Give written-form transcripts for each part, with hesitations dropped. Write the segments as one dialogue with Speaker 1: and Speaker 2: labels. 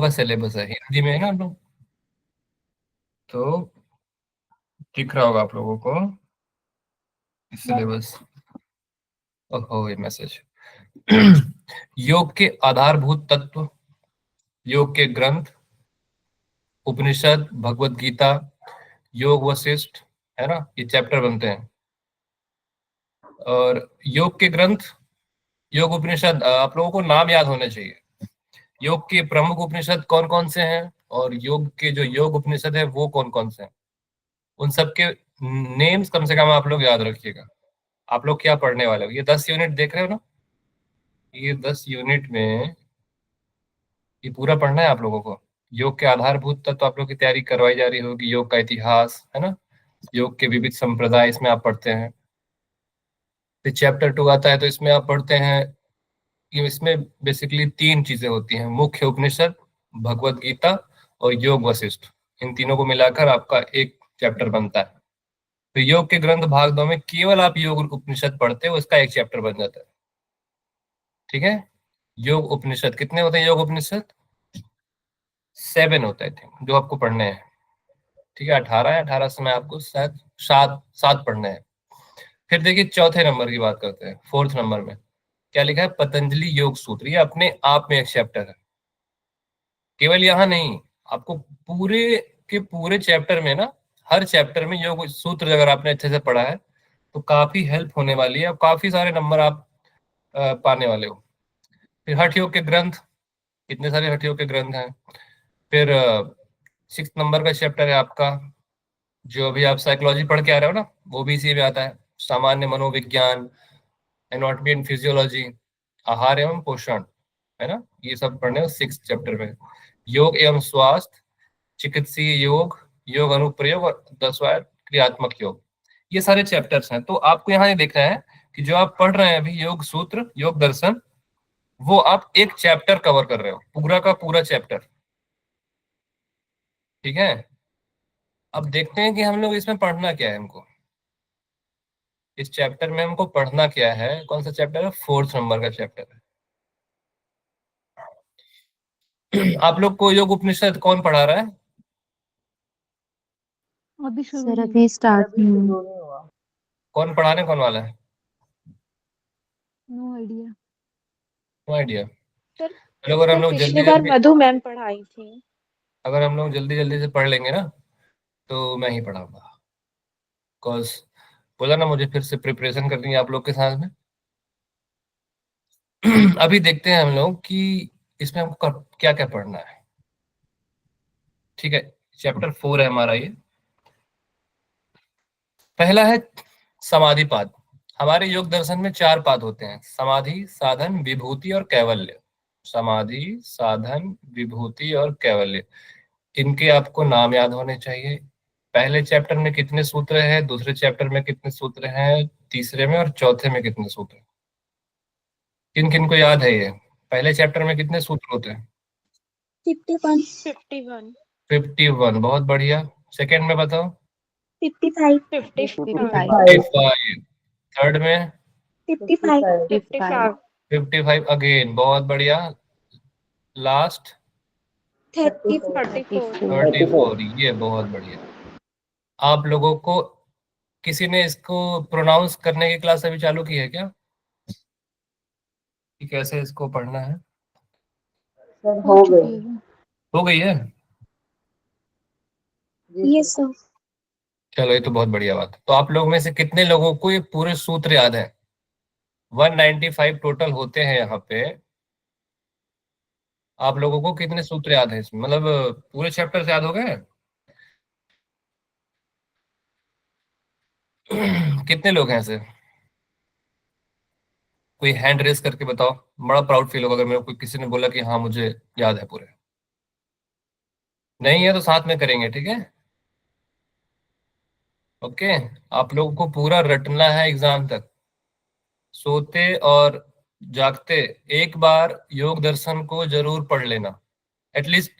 Speaker 1: का सिलेबस है, हिंदी में है ना हम लोग, तो दिख रहा होगा आप लोगों को सिलेबस। ओहो, ये मैसेज। योग के आधारभूत तत्व, योग के ग्रंथ, उपनिषद, भगवत गीता, योग वशिष्ठ, है ना, ये चैप्टर बनते हैं। और योग के ग्रंथ, योग उपनिषद, आप लोगों को नाम याद होने चाहिए। योग के प्रमुख उपनिषद कौन कौन से हैं, और योग के जो योग उपनिषद है वो कौन कौन से हैं, उन सब के नेम्स कम से कम आप लोग याद रखिएगा। आप लोग क्या पढ़ने वाले हो, ये 10 यूनिट देख रहे हो ना, ये 10 यूनिट में ये पूरा पढ़ना है आप लोगों को। योग के आधारभूत तत्व आप लोग की तैयारी करवाई जा रही होगी, योग का इतिहास, है ना, योग के विविध संप्रदाय इसमें आप पढ़ते हैं। फिर चैप्टर 2 आता है, तो इसमें आप पढ़ते हैं, ये इसमें बेसिकली 3 चीजें होती हैं, मुख्य उपनिषद, भगवत गीता और योग वशिष्ठ। इन तीनों को मिलाकर आपका एक चैप्टर बनता है। तो योग के ग्रंथ भाग 2 में केवल आप योग उपनिषद पढ़ते हो, इसका एक चैप्टर बन जाता है। ठीक है। योग उपनिषद कितने होते हैं, योग उपनिषद 7 होते हैं जो आपको पढ़ने हैं। ठीक है, 18 है, 18 से मैं आपको शायद सात सात पढ़ने हैं। फिर देखिए चौथे नंबर की बात करते हैं, 4th नंबर में क्या लिखा है, पतंजलि योग सूत्र। ये अपने आप में एक चैप्टर है, केवल यहाँ नहीं, आपको पूरे के पूरे चैप्टर में ना, हर चैप्टर में योग सूत्र अगर आपने अच्छे से पढ़ा है तो काफी हेल्प होने वाली है, और काफी सारे नंबर आप पाने वाले हो। फिर हठ योग के ग्रंथ, कितने सारे हठ योग के ग्रंथ हैं। फिर 6th नंबर का चैप्टर है आपका, जो अभी आप साइकोलॉजी पढ़ के आ रहे हो ना, वो भी इसी में आता है, सामान्य मनोविज्ञान, एनाटॉमी एंड फिजियोलॉजी, आहार एवं पोषण, है ना, ये सब पढ़ने 6th चैप्टर में। योग एवं स्वास्थ्य, चिकित्सीय योग, योग अनुप्रयोग और 10वां क्रियात्मक योग, ये सारे चैप्टर्स हैं। तो आपको यहाँ ये देखना है कि जो आप पढ़ रहे हैं अभी, योग सूत्र, योग दर्शन, वो आप एक चैप्टर कवर कर रहे हो, पूरा का पूरा चैप्टर। ठीक है। अब देखते हैं कि हम लोग इसमें पढ़ना क्या है हमको, इस चैप्टर में हमको पढ़ना क्या है। कौन सा चैप्टर है, 4th नंबर का चैप्टर है। आप लोग को योग उपनिषद कौन पढ़ा रहा है,
Speaker 2: अभी शुरू
Speaker 3: सर
Speaker 2: नहीं
Speaker 3: अभी स्टार्ट
Speaker 1: कौन पढ़ाने कौन वाला है,
Speaker 2: no idea.
Speaker 1: No idea.
Speaker 4: Sir
Speaker 1: चलो, अगर हम
Speaker 4: सर
Speaker 1: लोग
Speaker 4: पिछली
Speaker 1: जल्दी
Speaker 4: बार
Speaker 1: जल्दी
Speaker 4: मधु मैम पढ़ाई थी।
Speaker 1: अगर हम लोग जल्दी जल्दी से पढ़ लेंगे ना, तो मैं ही पढ़ाऊंगा। बिकॉज बोला ना, मुझे फिर से प्रिपरेशन करनी है आप लोग के साथ में। अभी देखते हैं हम लोग कि इसमें हमको क्या क्या पढ़ना है। ठीक है, चैप्टर 4 है हमारा ये। पहला है समाधि पाद। हमारे योग दर्शन में 4 पाद होते हैं, समाधि, साधन, विभूति और कैवल्य। समाधि, साधन, विभूति और कैवल्य, इनके आपको नाम याद होने चाहिए। पहले चैप्टर में कितने सूत्र हैं, दूसरे चैप्टर में कितने सूत्र हैं, तीसरे में और चौथे में कितने सूत्र हैं, किन किन को याद है ये। पहले चैप्टर में कितने सूत्र होते हैं,
Speaker 4: 51 51
Speaker 1: 51, बहुत बढ़िया। सेकंड में बताओ,
Speaker 4: 55
Speaker 2: 55
Speaker 1: 55। थर्ड में
Speaker 4: 55
Speaker 2: 55
Speaker 1: 55 अगेन, बहुत बढ़िया। लास्ट
Speaker 4: 34
Speaker 1: 34, ये बहुत बढ़िया। आप लोगों को किसी ने इसको प्रोनाउंस करने की क्लास अभी चालू की है क्या, कि कैसे इसको पढ़ना है,
Speaker 2: हो चुकी है।
Speaker 1: हो गई है।
Speaker 4: Yes sir.
Speaker 1: चलो, ये तो बहुत बढ़िया बात है। तो आप लोग में से कितने लोगों को ये पूरे सूत्र याद है, 195 टोटल होते हैं यहाँ पे। आप लोगों को कितने सूत्र याद है इसमें, मतलब पूरे चैप्टर से याद हो गए। कितने लोग हैं ऐसे, कोई हैंड रेस करके बताओ, बड़ा प्राउड फील होगा अगर मेरे को किसी ने बोला कि हाँ मुझे याद है पूरे। नहीं है तो साथ में करेंगे, ठीक है। ओके, आप लोगों को पूरा रटना है एग्जाम तक, सोते और जागते एक बार योग दर्शन को जरूर पढ़ लेना। एटलीस्ट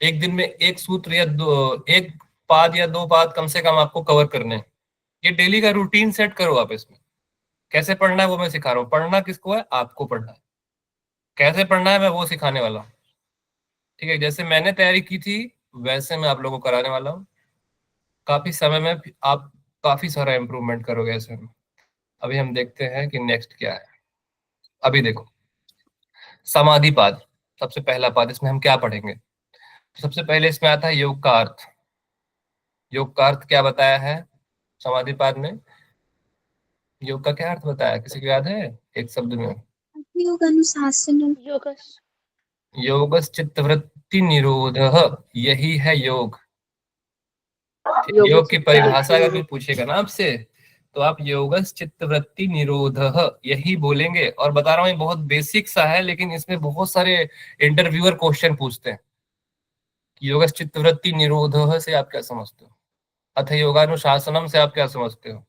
Speaker 1: एक दिन में एक सूत्र या एक पाद या 2 पाद कम से कम आपको कवर करने हैं। ये डेली का रूटीन सेट करो आप इसमें। कैसे पढ़ना है वो मैं सिखा रहा हूँ, पढ़ना किसको है, आपको पढ़ना है। कैसे पढ़ना है मैं वो सिखाने वाला हूँ। ठीक है, जैसे मैंने तैयारी की थी वैसे मैं आप लोगों को कराने वाला हूँ। काफी समय में आप काफी सारा इम्प्रूवमेंट करोगे ऐसे में। अभी हम देखते हैं कि नेक्स्ट क्या है। अभी देखो, समाधि पाद, सबसे पहला पाद, इसमें हम क्या पढ़ेंगे? सबसे पहले इसमें आता है योग का अर्थ। योग का अर्थ क्या बताया है समाधि पाद में? योग का क्या अर्थ बताया, किसी को याद है एक शब्द में?
Speaker 4: योग अनुशासन।
Speaker 2: योगस।
Speaker 1: योगस चित्तवृत्ति निरोधः, यही है योग। योग की परिभाषा अगर कोई पूछेगा ना आपसे, तो आप योगस चित्तवृत्ति निरोधः यही बोलेंगे। और बता रहा हूँ ये बहुत बेसिक सा है, लेकिन इसमें बहुत सारे इंटरव्यूअर क्वेश्चन पूछते हैं कि योगस चित्तवृत्ति निरोधः से आप क्या समझते हो, अथ योगानुशासनम से आप क्या समझते हो।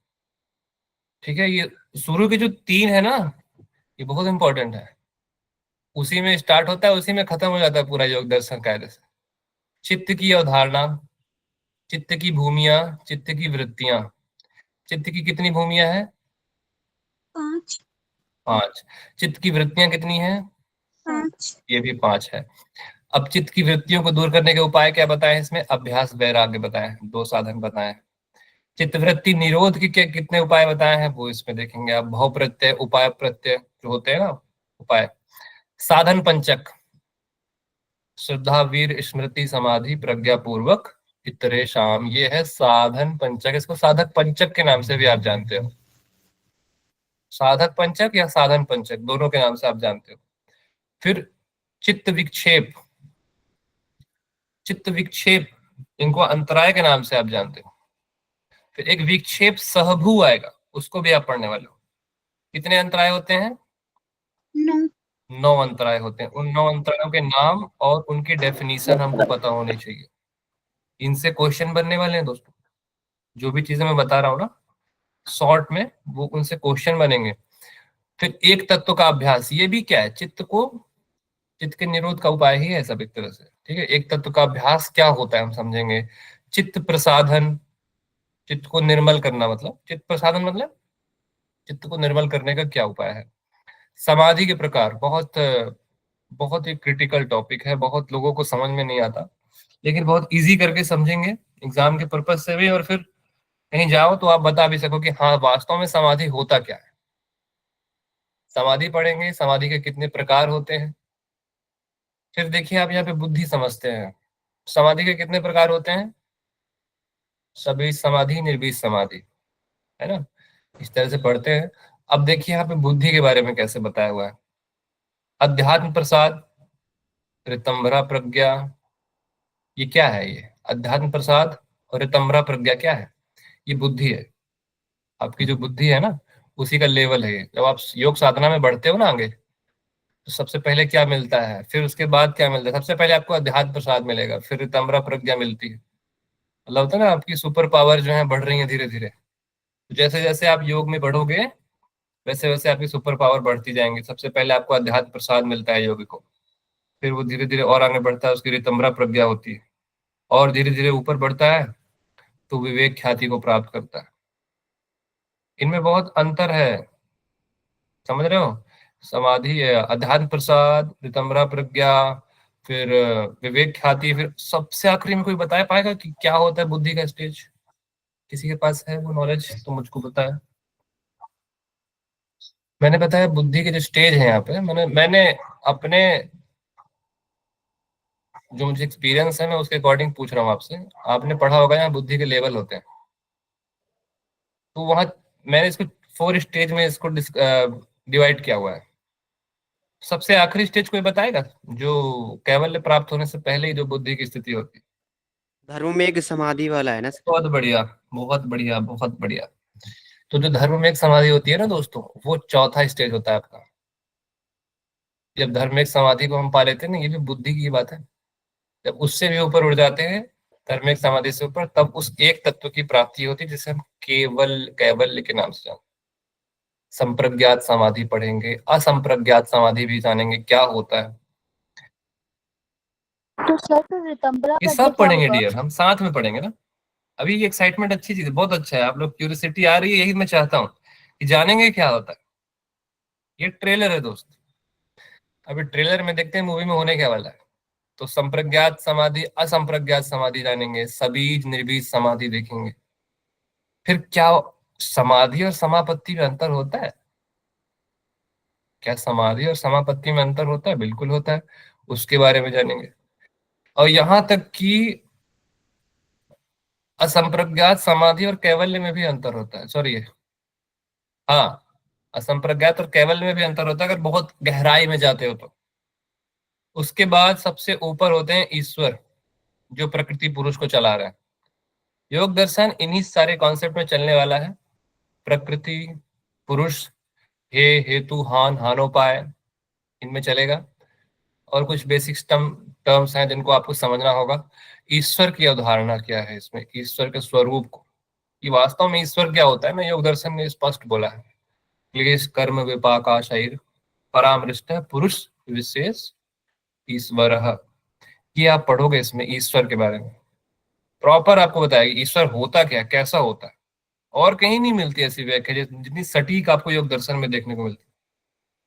Speaker 1: ठीक है, ये शुरू के जो तीन है ना, ये बहुत इंपॉर्टेंट है। उसी में स्टार्ट होता है, उसी में खत्म हो जाता है पूरा योग दर्शन कायदे से। चित्त की अवधारणा, चित्त की भूमिया, चित्त की वृत्तियां। चित्त की कितनी भूमिया है?
Speaker 4: 5
Speaker 1: 5। चित्त की वृत्तियां कितनी है?
Speaker 4: 5
Speaker 1: ये भी 5 है। अब चित्त की वृत्तियों को दूर करने के उपाय क्या बताए इसमें? अभ्यास वैराग्य बताए, 2 साधन बताए। चित्त वृत्ति निरोध की क्या कितने उपाय बताए हैं वो इसमें देखेंगे आप। भाव प्रत्यय, उपाय प्रत्यय जो होते हैं ना, उपाय। साधन पंचक, श्रद्धा वीर स्मृति समाधि प्रज्ञा पूर्वक इतरे शाम, ये है साधन पंचक। इसको साधक पंचक के नाम से भी आप जानते हो। साधक पंचक या साधन पंचक, दोनों के नाम से आप जानते हो। फिर चित्त विक्षेप, चित्त विक्षेप, इनको अंतराय के नाम से आप जानते हो। फिर एक विक्षेप सहभू आएगा, उसको भी आप पढ़ने वाले हो। कितने अंतराय होते हैं?
Speaker 4: 9
Speaker 1: 9 अंतराय होते हैं। उन 9 अंतरायों के नाम और उनकी डेफिनेशन हमको पता होनी चाहिए। इनसे क्वेश्चन बनने वाले हैं दोस्तों। जो भी चीजें मैं बता रहा हूँ ना शॉर्ट में, वो उनसे क्वेश्चन बनेंगे। फिर एक तत्व का अभ्यास, ये भी क्या है? चित्त को, चित्त के निरोध का उपाय ही है सब एक तरह से। ठीक है, एक तत्व का अभ्यास क्या होता है हम समझेंगे। चित्त प्रसाधन, चित्त को निर्मल करना, मतलब चित्त प्रसाधन मतलब चित्त को निर्मल करने का क्या उपाय है। समाधि के प्रकार, बहुत बहुत ही क्रिटिकल टॉपिक है, बहुत लोगों को समझ में नहीं आता, लेकिन बहुत इजी करके समझेंगे एग्जाम के पर्पज से भी। और फिर कहीं जाओ तो आप बता भी सको कि हाँ वास्तव में समाधि होता क्या है। समाधि पढ़ेंगे, समाधि के कितने प्रकार होते हैं। फिर देखिए आप यहाँ पे बुद्धि समझते हैं। समाधि के कितने प्रकार होते हैं? सभी समाधि, निर्वीज समाधि, है ना, इस तरह से पढ़ते हैं। अब देखिए यहाँ पे बुद्धि के बारे में कैसे बताया हुआ है। अध्यात्म प्रसाद, ऋतंभरा प्रज्ञा, ये क्या है? ये अध्यात्म प्रसाद और ऋतंभरा प्रज्ञा क्या है? ये बुद्धि है। आपकी जो बुद्धि है ना, उसी का लेवल है ये। जब आप योग साधना में बढ़ते हो ना आगे, तो सबसे पहले क्या मिलता है, फिर उसके बाद क्या मिलता है? सबसे पहले आपको अध्यात्म प्रसाद मिलेगा, फिर ऋतंभरा प्रज्ञा मिलती है। मतलब होता है ना, आपकी सुपर पावर जो है बढ़ रही है धीरे धीरे। जैसे जैसे आप योग में बढ़ोगे, वैसे वैसे आपकी सुपर पावर बढ़ती जाएंगी। सबसे पहले आपको अध्यात्म प्रसाद मिलता है योगी को, फिर वो धीरे धीरे और आगे बढ़ता है, उसकी ऋतंभरा प्रज्ञा होती है, और धीरे धीरे ऊपर बढ़ता है तो विवेक ख्याति को प्राप्त करता है। इनमें बहुत अंतर है, समझ रहे हो? समाधि, अध्यात्म प्रसाद, ऋतंभरा प्रज्ञा, फिर विवेक ख्याति, फिर सबसे आखिरी में कोई बता पाएगा कि क्या होता है बुद्धि का स्टेज? किसी के पास है वो नॉलेज तो मुझको बताया। मैंने बताया बुद्धि के जो स्टेज है यहाँ पे, मैंने अपने जो मुझे एक्सपीरियंस है मैं उसके अकॉर्डिंग पूछ रहा हूँ आपसे। आपने पढ़ा होगा यहाँ बुद्धि के लेवल होते हैं, तो वहां मैंने इसको 4 स्टेज में इसको डिवाइड किया हुआ है। सबसे आखिरी स्टेज कोई बताएगा? जो कैवल्य प्राप्त होने से पहले ही जो बुद्धि की स्थिति होती है।
Speaker 3: धर्म में एक समाधि वाला है ना सर?
Speaker 1: बहुत बढ़िया, बहुत बढ़िया, बहुत बढ़िया। तो जो धर्म में एक समाधि होती है ना दोस्तों, वो चौथा स्टेज होता है आपका। जब धर्म में एक समाधि को हम पा लेते हैं ना, ये भी बुद्धि की बात है। जब उससे भी ऊपर उड़ जाते हैं, धर्मिक समाधि से ऊपर, तब उस एक तत्व की प्राप्ति होती है जिसे हम केवल, कैवल्य के नाम से जानते हैं। संप्रज्ञात समाधि पढ़ेंगे, असंप्रज्ञात समाधि भी जानेंगे क्या होता है।
Speaker 2: तो सर फिर ऋतंभरा
Speaker 1: ये
Speaker 2: प्रज्ञा
Speaker 1: सब
Speaker 2: क्या
Speaker 1: पढ़ेंगे
Speaker 2: होगा?
Speaker 1: डियर, हम साथ में पढ़ेंगे ना। अभी ये एक्साइटमेंट अच्छी चीज है, बहुत अच्छा है। आप लोग क्यूरियोसिटी आ रही है, यही मैं चाहता हूँ कि जानेंगे क्या होता है। ये ट्रेलर है दोस्त, अभी ट्रेलर में देखते हैं मूवी में होने क्या वाला है। तो संप्रज्ञात समाधि, असंप्रज्ञात समाधि जानेंगे, सबीज निर्बीज समाधि देखेंगे। फिर क्या समाधि और समापत्ति में अंतर होता है? क्या समाधि और समापत्ति में अंतर होता है? बिल्कुल होता है, उसके बारे में जानेंगे। और यहां तक कि असंप्रज्ञात समाधि और कैवल्य में भी अंतर होता है। सॉरी, हाँ, असंप्रज्ञात और कैवल्य में भी अंतर होता है अगर बहुत गहराई में जाते हो तो। उसके बाद सबसे ऊपर होते हैं ईश्वर, जो प्रकृति पुरुष को चला रहा है। योग दर्शन इन्हीं सारे कॉन्सेप्ट में चलने वाला है। प्रकृति, पुरुष, हे, हेतु, हान, हानोपाय, इनमें चलेगा। और कुछ बेसिक टर्म्स हैं जिनको आपको समझना होगा। ईश्वर की अवधारणा क्या है इसमें, ईश्वर के स्वरूप को, कि वास्तव में ईश्वर क्या होता है ना, योग दर्शन ने स्पष्ट बोला है। क्लेश कर्म विपाक आशैर परामृष्ट पुरुष विशेष ईश्वर। ये आप पढ़ोगे इसमें ईश्वर के बारे में, प्रॉपर आपको बताएगी ईश्वर होता क्या, कैसा होता है। और कहीं नहीं मिलती ऐसी व्याख्या जितनी सटीक आपको योग दर्शन में देखने को मिलती है।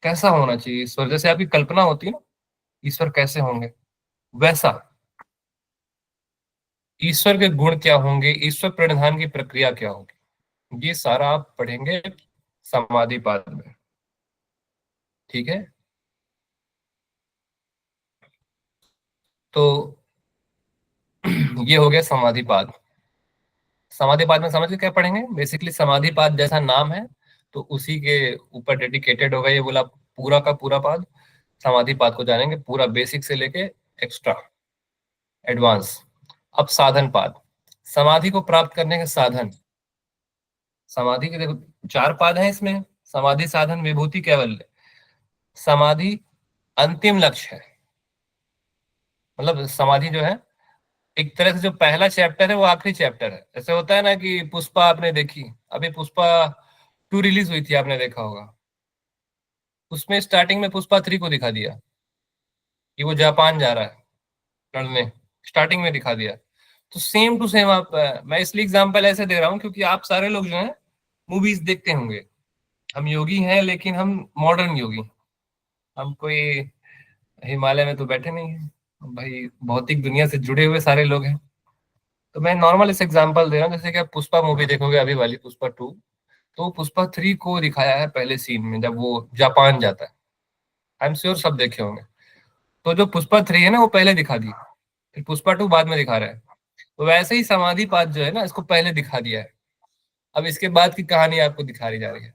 Speaker 1: कैसा होना चाहिए ईश्वर, जैसे आपकी कल्पना होती है ना ईश्वर कैसे होंगे, वैसा। ईश्वर के गुण क्या होंगे, ईश्वर प्रणिधान की प्रक्रिया क्या होगी, ये सारा आप पढ़ेंगे समाधि पाद में। ठीक है, तो ये हो गया समाधि पाद। समाधि पाद में समझ के क्या पढ़ेंगे, बेसिकली समाधि पाद जैसा नाम है तो उसी के ऊपर डेडिकेटेड होगा ये बोला पूरा का पूरा पाद। समाधि पाद को जानेंगे पूरा, बेसिक से लेके एक्स्ट्रा एडवांस। अब साधन पाद, समाधि को प्राप्त करने के साधन। समाधि के देखो 4 पाद हैं इसमें, समाधि, साधन, विभूति, कैवल्य। समाधि अंतिम लक्ष्य है, मतलब समाधि जो है एक तरह से जो पहला चैप्टर है वो आखिरी चैप्टर है। ऐसे होता है ना कि पुष्पा आपने देखी, अभी पुष्पा 2 रिलीज हुई थी, आपने देखा होगा। उसमें स्टार्टिंग में पुष्पा 3 को दिखा दिया कि वो जापान जा रहा है लड़ने, स्टार्टिंग में दिखा दिया। तो सेम टू सेम आप, मैं इसलिए एग्जांपल ऐसे दे रहा हूँ क्योंकि आप सारे लोग जो हैं मूवीज देखते होंगे। हम योगी हैं लेकिन हम मॉडर्न योगी, हम कोई हिमालय में तो बैठे नहीं है भाई, भौतिक दुनिया से जुड़े हुए सारे लोग हैं। तो मैं नॉर्मल इस एग्जांपल दे रहा हूँ, जैसे कि आप पुष्पा मूवी देखोगे अभी वाली पुष्पा 2, तो पुष्पा 3 को दिखाया है पहले सीन में जब वो जापान जाता है। आई एम श्योर सब देखे होंगे। तो जो पुष्पा 3 है ना वो पहले दिखा दी, फिर पुष्पा 2 बाद में दिखा रहा है। तो वैसे ही समाधि पाद जो है ना इसको पहले दिखा दिया है, अब इसके बाद की कहानी आपको दिखाई जा रही है।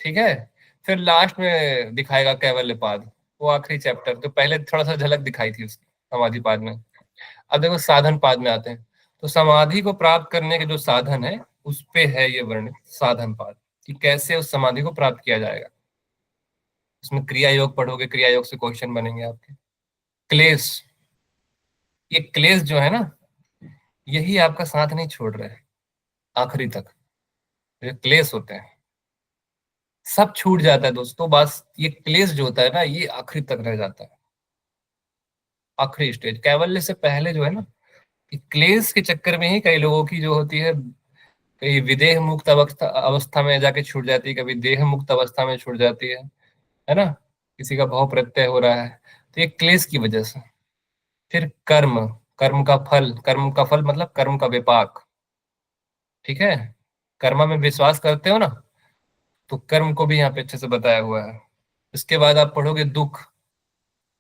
Speaker 1: ठीक है, फिर लास्ट में दिखाएगा कैवल्य पाद, वो आखिरी चैप्टर। तो पहले थोड़ा सा झलक दिखाई थी उसकी समाधि पाद में। अब देखो साधन पाद में आते हैं, तो समाधि को प्राप्त करने के जो साधन है उस पे है ये वर्णित साधन पाद, कि कैसे उस समाधि को प्राप्त किया जाएगा। उसमें क्रिया योग पढ़ोगे, क्रिया योग से क्वेश्चन बनेंगे आपके। क्लेश, ये क्लेश जो है ना यही आपका साथ नहीं छोड़ रहे हैं आखिरी तक। ये क्लेश होते हैं, सब छूट जाता है दोस्तों, बस ये क्लेश जो होता है ना ये आखिरी तक रह जाता है। आखिरी स्टेज कैवल्य से पहले जो है ना, ये क्लेश के चक्कर में ही कई लोगों की जो होती है, कहीं विदेह मुक्त अवस्था अवस्था में जाके छूट जाती है, कभी देह मुक्त अवस्था में छूट जाती है ना, किसी का भाव प्रत्यय हो रहा है, तो ये क्लेश की वजह से। फिर कर्म, कर्म का फल मतलब कर्म का विपाक। ठीक है, कर्म में विश्वास करते हो ना, तो कर्म को भी यहाँ पे अच्छे से बताया हुआ है। इसके बाद आप पढ़ोगे दुख,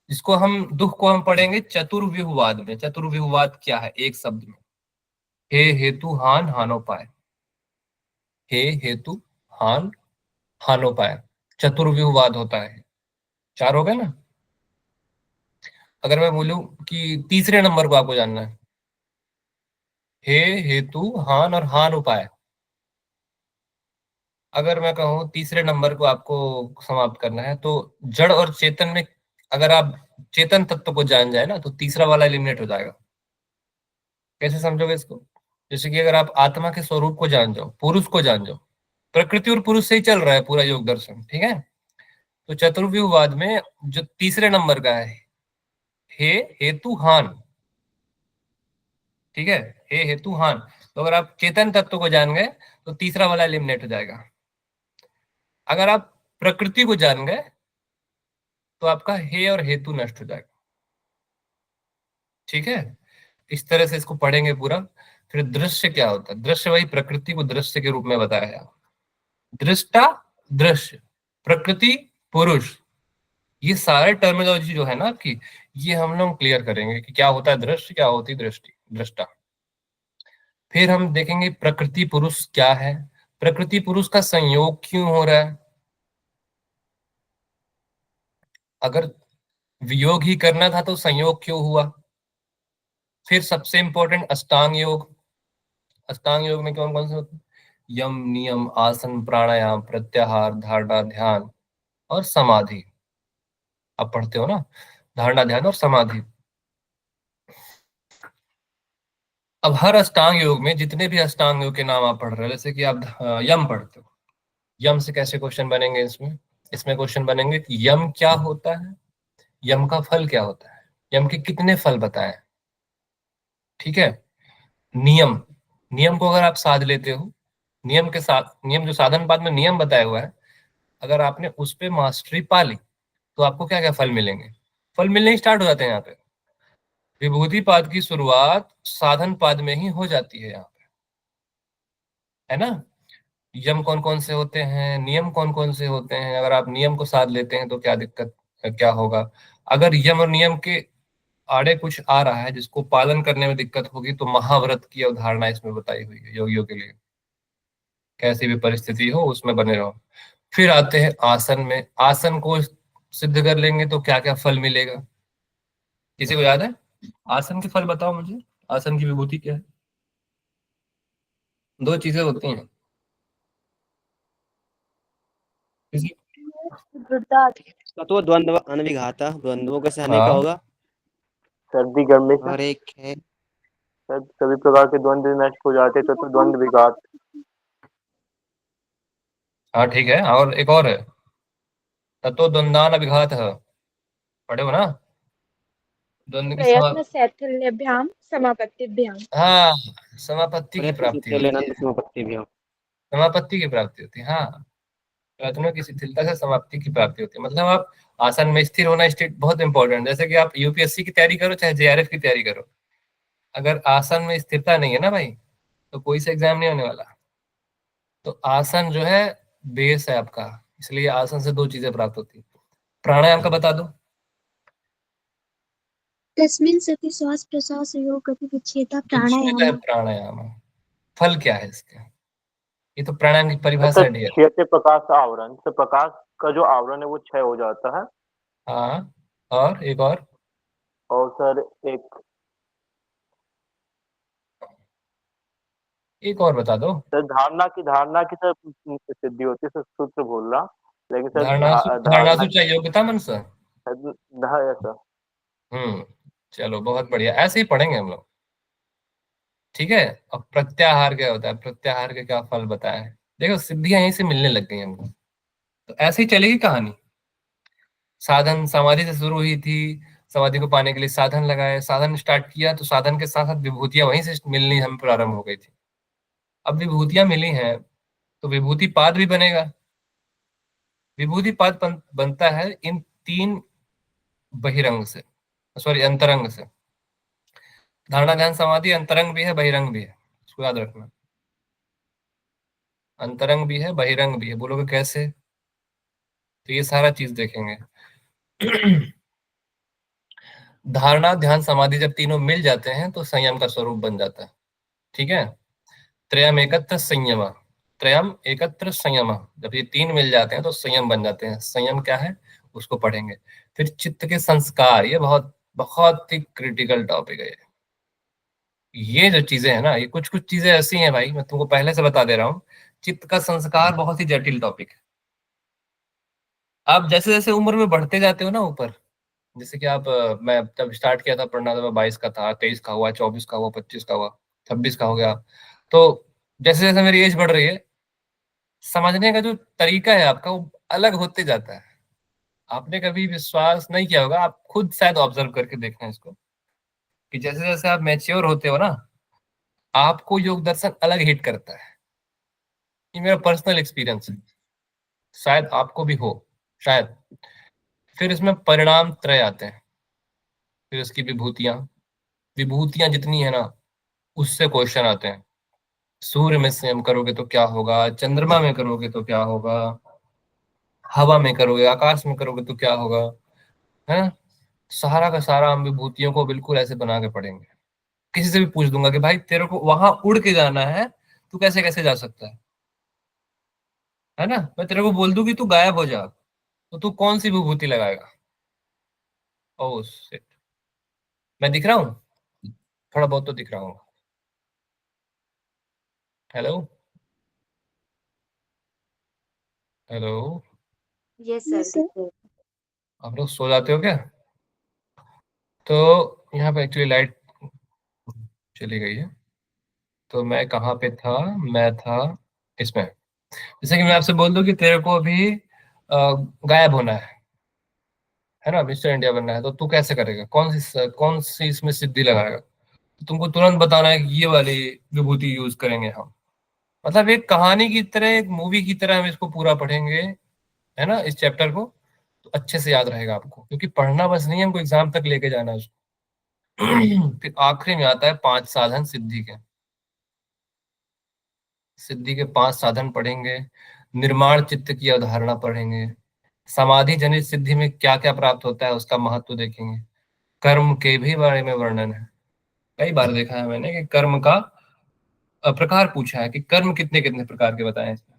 Speaker 1: दुख को हम पढ़ेंगे चतुर्व्यूहवाद में। चतुर्व्यूहवाद क्या है एक शब्द में, हे, हेतु, हान, हानोपाय। हे, हेतु, हान, हानोपाय, चतुर्व्यूहवाद होता है। 4 हो गए ना। अगर मैं बोलूं कि तीसरे नंबर को आपको जानना है, हे, हेतु, हान और हान उपाय। अगर मैं कहूँ तीसरे नंबर को आपको समाप्त करना है तो जड़ और चेतन में, अगर आप चेतन तत्व को जान जाए ना तो तीसरा वाला एलिमिनेट हो जाएगा। कैसे समझोगे इसको, जैसे कि अगर आप आत्मा के स्वरूप को जान जाओ, पुरुष को जान जाओ, प्रकृति और पुरुष से ही चल रहा है पूरा योग दर्शन। ठीक है, तो चतुर्व्यूहवाद में जो तीसरे नंबर का है, हे, हेतु, हान। ठीक है, हे, हेतु, हान। तो अगर आप चेतन तत्व को जान गए तो तीसरा वाला एलिमिनेट हो जाएगा। अगर आप प्रकृति को जान गए तो आपका हे और हेतु नष्ट हो जाएगा। ठीक है, इस तरह से इसको पढ़ेंगे पूरा। फिर दृश्य क्या होता है? दृश्य वही प्रकृति को दृश्य के रूप में बताया है। दृष्टा, दृश्य, प्रकृति, पुरुष, ये सारे टर्मिनोलॉजी जो है ना आपकी, ये हम लोग क्लियर करेंगे कि क्या होता है दृश्य, क्या होती है दृष्टि, दृष्टा। फिर हम देखेंगे प्रकृति पुरुष क्या है, प्रकृति पुरुष का संयोग क्यों हो रहा है, अगर वियोग ही करना था तो संयोग क्यों हुआ। फिर सबसे इंपॉर्टेंट अष्टांग योग। अष्टांग योग में कौन कौन से होते हैं? यम, नियम, आसन, प्राणायाम, प्रत्याहार, धारणा, ध्यान और समाधि। आप पढ़ते हो ना, धारणा, ध्यान और समाधि। अब हर अष्टांग योग में जितने भी अष्टांग योग के नाम आप पढ़ रहे हो, जैसे कि आप यम पढ़ते हो, यम से कैसे क्वेश्चन बनेंगे इसमें? इसमें क्वेश्चन बनेंगे कि यम क्या होता है, यम का फल क्या होता है, यम के कितने फल बताएं। ठीक है। नियम, नियम को अगर आप साध लेते हो, नियम के साथ, नियम जो साधन पाद में नियम बताया हुआ है, अगर आपने उस पे मास्टरी पा ली तो आपको क्या क्या फल मिलेंगे? फल मिलने ही स्टार्ट हो जाते हैं यहाँ पे। विभूति पाद की शुरुआत साधन पाद में ही हो जाती है यहाँ पे, है ना। यम कौन कौन से होते हैं, नियम कौन कौन से होते हैं, अगर आप नियम को साध लेते हैं तो क्या दिक्कत, क्या होगा। अगर यम और नियम के आड़े कुछ आ रहा है जिसको पालन करने में दिक्कत होगी, तो महाव्रत की अवधारणा इसमें बताई हुई है योगियों के लिए। कैसी भी परिस्थिति हो उसमें बने रहो। फिर आते हैं आसन में, आसन को सिद्ध कर लेंगे तो क्या क्या फल मिलेगा, किसी को याद है? आसन के फल बताओ मुझे, आसन की विभूति क्या है? दो चीजें होती हैं। किसी,
Speaker 3: तत्व द्वंद्व अनविघाता, द्वंद्वों के सहने का
Speaker 1: हाँ
Speaker 3: होगा।
Speaker 5: सर्दी गर्मी से
Speaker 3: और एक है
Speaker 5: सभी प्रकार के द्वंद्व नष्ट हो जाते हैं, तो द्वंद्व विघात।
Speaker 1: हाँ ठीक है, और एक और है, तत्व द्वंद्वान अभिघात, पढ़े हो ना, द्वंद्व की
Speaker 2: प्रयत्न शैथिल्यभ्याम समापत्तिभ्याम।
Speaker 1: हाँ, समापत्ति की
Speaker 3: प्रयत्न
Speaker 1: प्राप्ति होती है,
Speaker 3: शिथिल समापत्ति भी हो।
Speaker 1: समापत्ति की प्राप्ति होती है, हाँ। प्रयत्नों की शिथिलता से समाप्ति की प्राप्ति होती है, मतलब आप आसन में स्थिर होना, स्टेट बहुत इंपॉर्टेंट। जैसे कि आप यूपीएससी की तैयारी करो चाहे जेआरएफ की तैयारी करो, अगर आसन में स्थिरता नहीं है ना भाई, तो कोई से एग्जाम नहीं होने वाला। तो आसन जो है बेस है आपका, इसलिए आसन से दो चीजें प्राप्त होती है। प्राणायाम का बता दो।
Speaker 4: तस्मिन् सति श्वास प्रश्वास योग गति विच्छेदा
Speaker 1: तो जो है
Speaker 4: प्राणायाम।
Speaker 1: प्राणायाम, फल क्या है इसके? ये तो प्राणायाम की परिभाषा
Speaker 5: तथा
Speaker 1: है डियर।
Speaker 5: क्षय से प्रकाश आवरण से, प्रकाश का जो आवरण है वो क्षय हो जाता है।
Speaker 1: हाँ, और एक
Speaker 5: और सर
Speaker 1: एक और बता दो।
Speaker 5: सर धारणा की सर सिद्धि होती है, सर सूत्र बोल रहा, लेकिन सर
Speaker 1: धारणासु,
Speaker 5: धारणा
Speaker 1: धारणासु चाहिए योग्यता मन से।
Speaker 5: सर।
Speaker 1: हम्म, चलो बहुत बढ़िया, ऐसे ही पढ़ेंगे हम लोग। ठीक है। अब प्रत्याहार क्या होता है, प्रत्याहार के क्या फल बताए हैं? देखो सिद्धियां यहीं से मिलने लग गई हमको, तो ऐसे ही चलेगी कहानी। साधन समाधि से शुरू हुई थी, समाधि को पाने के लिए साधन लगाए, साधन स्टार्ट किया तो साधन के साथ साथ विभूतियां वहीं से मिलनी हम प्रारंभ हो गई थी। अब विभूतियां मिली हैं तो विभूति पाद भी बनेगा। विभूति पाद बनता है इन तीन बहिरंग से, सॉरी अंतरंग से। धारणा ध्यान समाधि अंतरंग भी है बहिरंग भी है, इसको याद रखना। अंतरंग भी है बहिरंग भी है, बोलोगे कैसे? तो ये सारा चीज देखेंगे। धारणा ध्यान समाधि जब तीनों मिल जाते हैं तो संयम का स्वरूप बन जाता है। ठीक है। त्रयम एकत्र संयम, त्रयम एकत्र संयम, जब ये तीन मिल जाते हैं तो संयम बन जाते हैं। संयम क्या है उसको पढ़ेंगे। फिर चित्त के संस्कार, ये बहुत बहुत ही क्रिटिकल टॉपिक है। ये जो चीजें है ना, ये कुछ कुछ चीजें ऐसी हैं भाई, मैं तुमको पहले से बता दे रहा हूँ, चित्त का संस्कार बहुत ही जटिल टॉपिक है। आप जैसे जैसे उम्र में बढ़ते जाते हो ना ऊपर, जैसे कि आप मैं जब स्टार्ट किया था पढ़ना, तो मैं 22 का था, 23 का हुआ, 24 का हुआ, 25 का हुआ, 26 का हो गया। तो जैसे जैसे मेरी एज बढ़ रही है, समझने का जो तरीका है आपका वो अलग होते जाता है। आपने कभी विश्वास नहीं किया होगा, आप खुद शायद ऑब्जर्व करके देखना इसको, कि जैसे जैसे आप मैच्योर होते हो ना, आपको योग दर्शन अलग हिट करता है। ये मेरा पर्सनल एक्सपीरियंस है, शायद आपको भी हो, शायद। फिर इसमें परिणाम त्रय आते हैं, फिर इसकी विभूतियां, विभूतियां जितनी है ना उससे क्वेश्चन आते हैं। सूर्य में सेम करोगे तो क्या होगा, चंद्रमा में करोगे तो क्या होगा, हवा में करोगे, आकाश में करोगे तो क्या होगा, है ना। सारा का सारा हम विभूतियों को बिल्कुल ऐसे बना के पढ़ेंगे। किसी से भी पूछ दूंगा कि भाई तेरे को वहां उड़ के जाना है, तू कैसे कैसे जा सकता है ना। मैं तेरे को बोल दूं कि तू गायब हो जा, तो तू कौन सी विभूति लगाएगा। ओह शिट, मैं दिख रहा हूँ, थोड़ा बहुत तो दिख रहा हूँ। Hello hello,
Speaker 2: yes
Speaker 4: yes
Speaker 2: sir.
Speaker 4: Sir.
Speaker 1: आप लोग सो जाते हो क्या। तो यहाँ पे एक्चुअली लाइट चली गई है। तो मैं कहाँ पे था, मैं था इसमें। जैसे कि मैं आपसे बोल दूं कि तेरे को अभी गायब होना है ना, मिस्टर इंडिया बनना है, तो तू कैसे करेगा, कौन सी इसमें सिद्धि लगाएगा। तो तुमको तुरंत बताना है कि ये वाली विभूति यूज करेंगे हम। मतलब एक कहानी की तरह, एक मूवी की तरह हम इसको पूरा पढ़ेंगे, है ना, इस चैप्टर को। तो अच्छे से याद रहेगा आपको, क्योंकि पढ़ना बस नहीं है, हमको एग्जाम तक लेके जाना है उसको। फिर आखिरी में आता है 5 साधन सिद्धि के। सिद्धि के 5 साधन पढ़ेंगे, निर्माण चित्त की अवधारणा पढ़ेंगे, समाधि जनित सिद्धि में क्या क्या प्राप्त होता है उसका महत्व देखेंगे, कर्म के भी बारे में वर्णन है। कई बार देखा है मैंने कि कर्म का प्रकार पूछा है कि कर्म कितने कितने प्रकार के बताए हैं इसमें।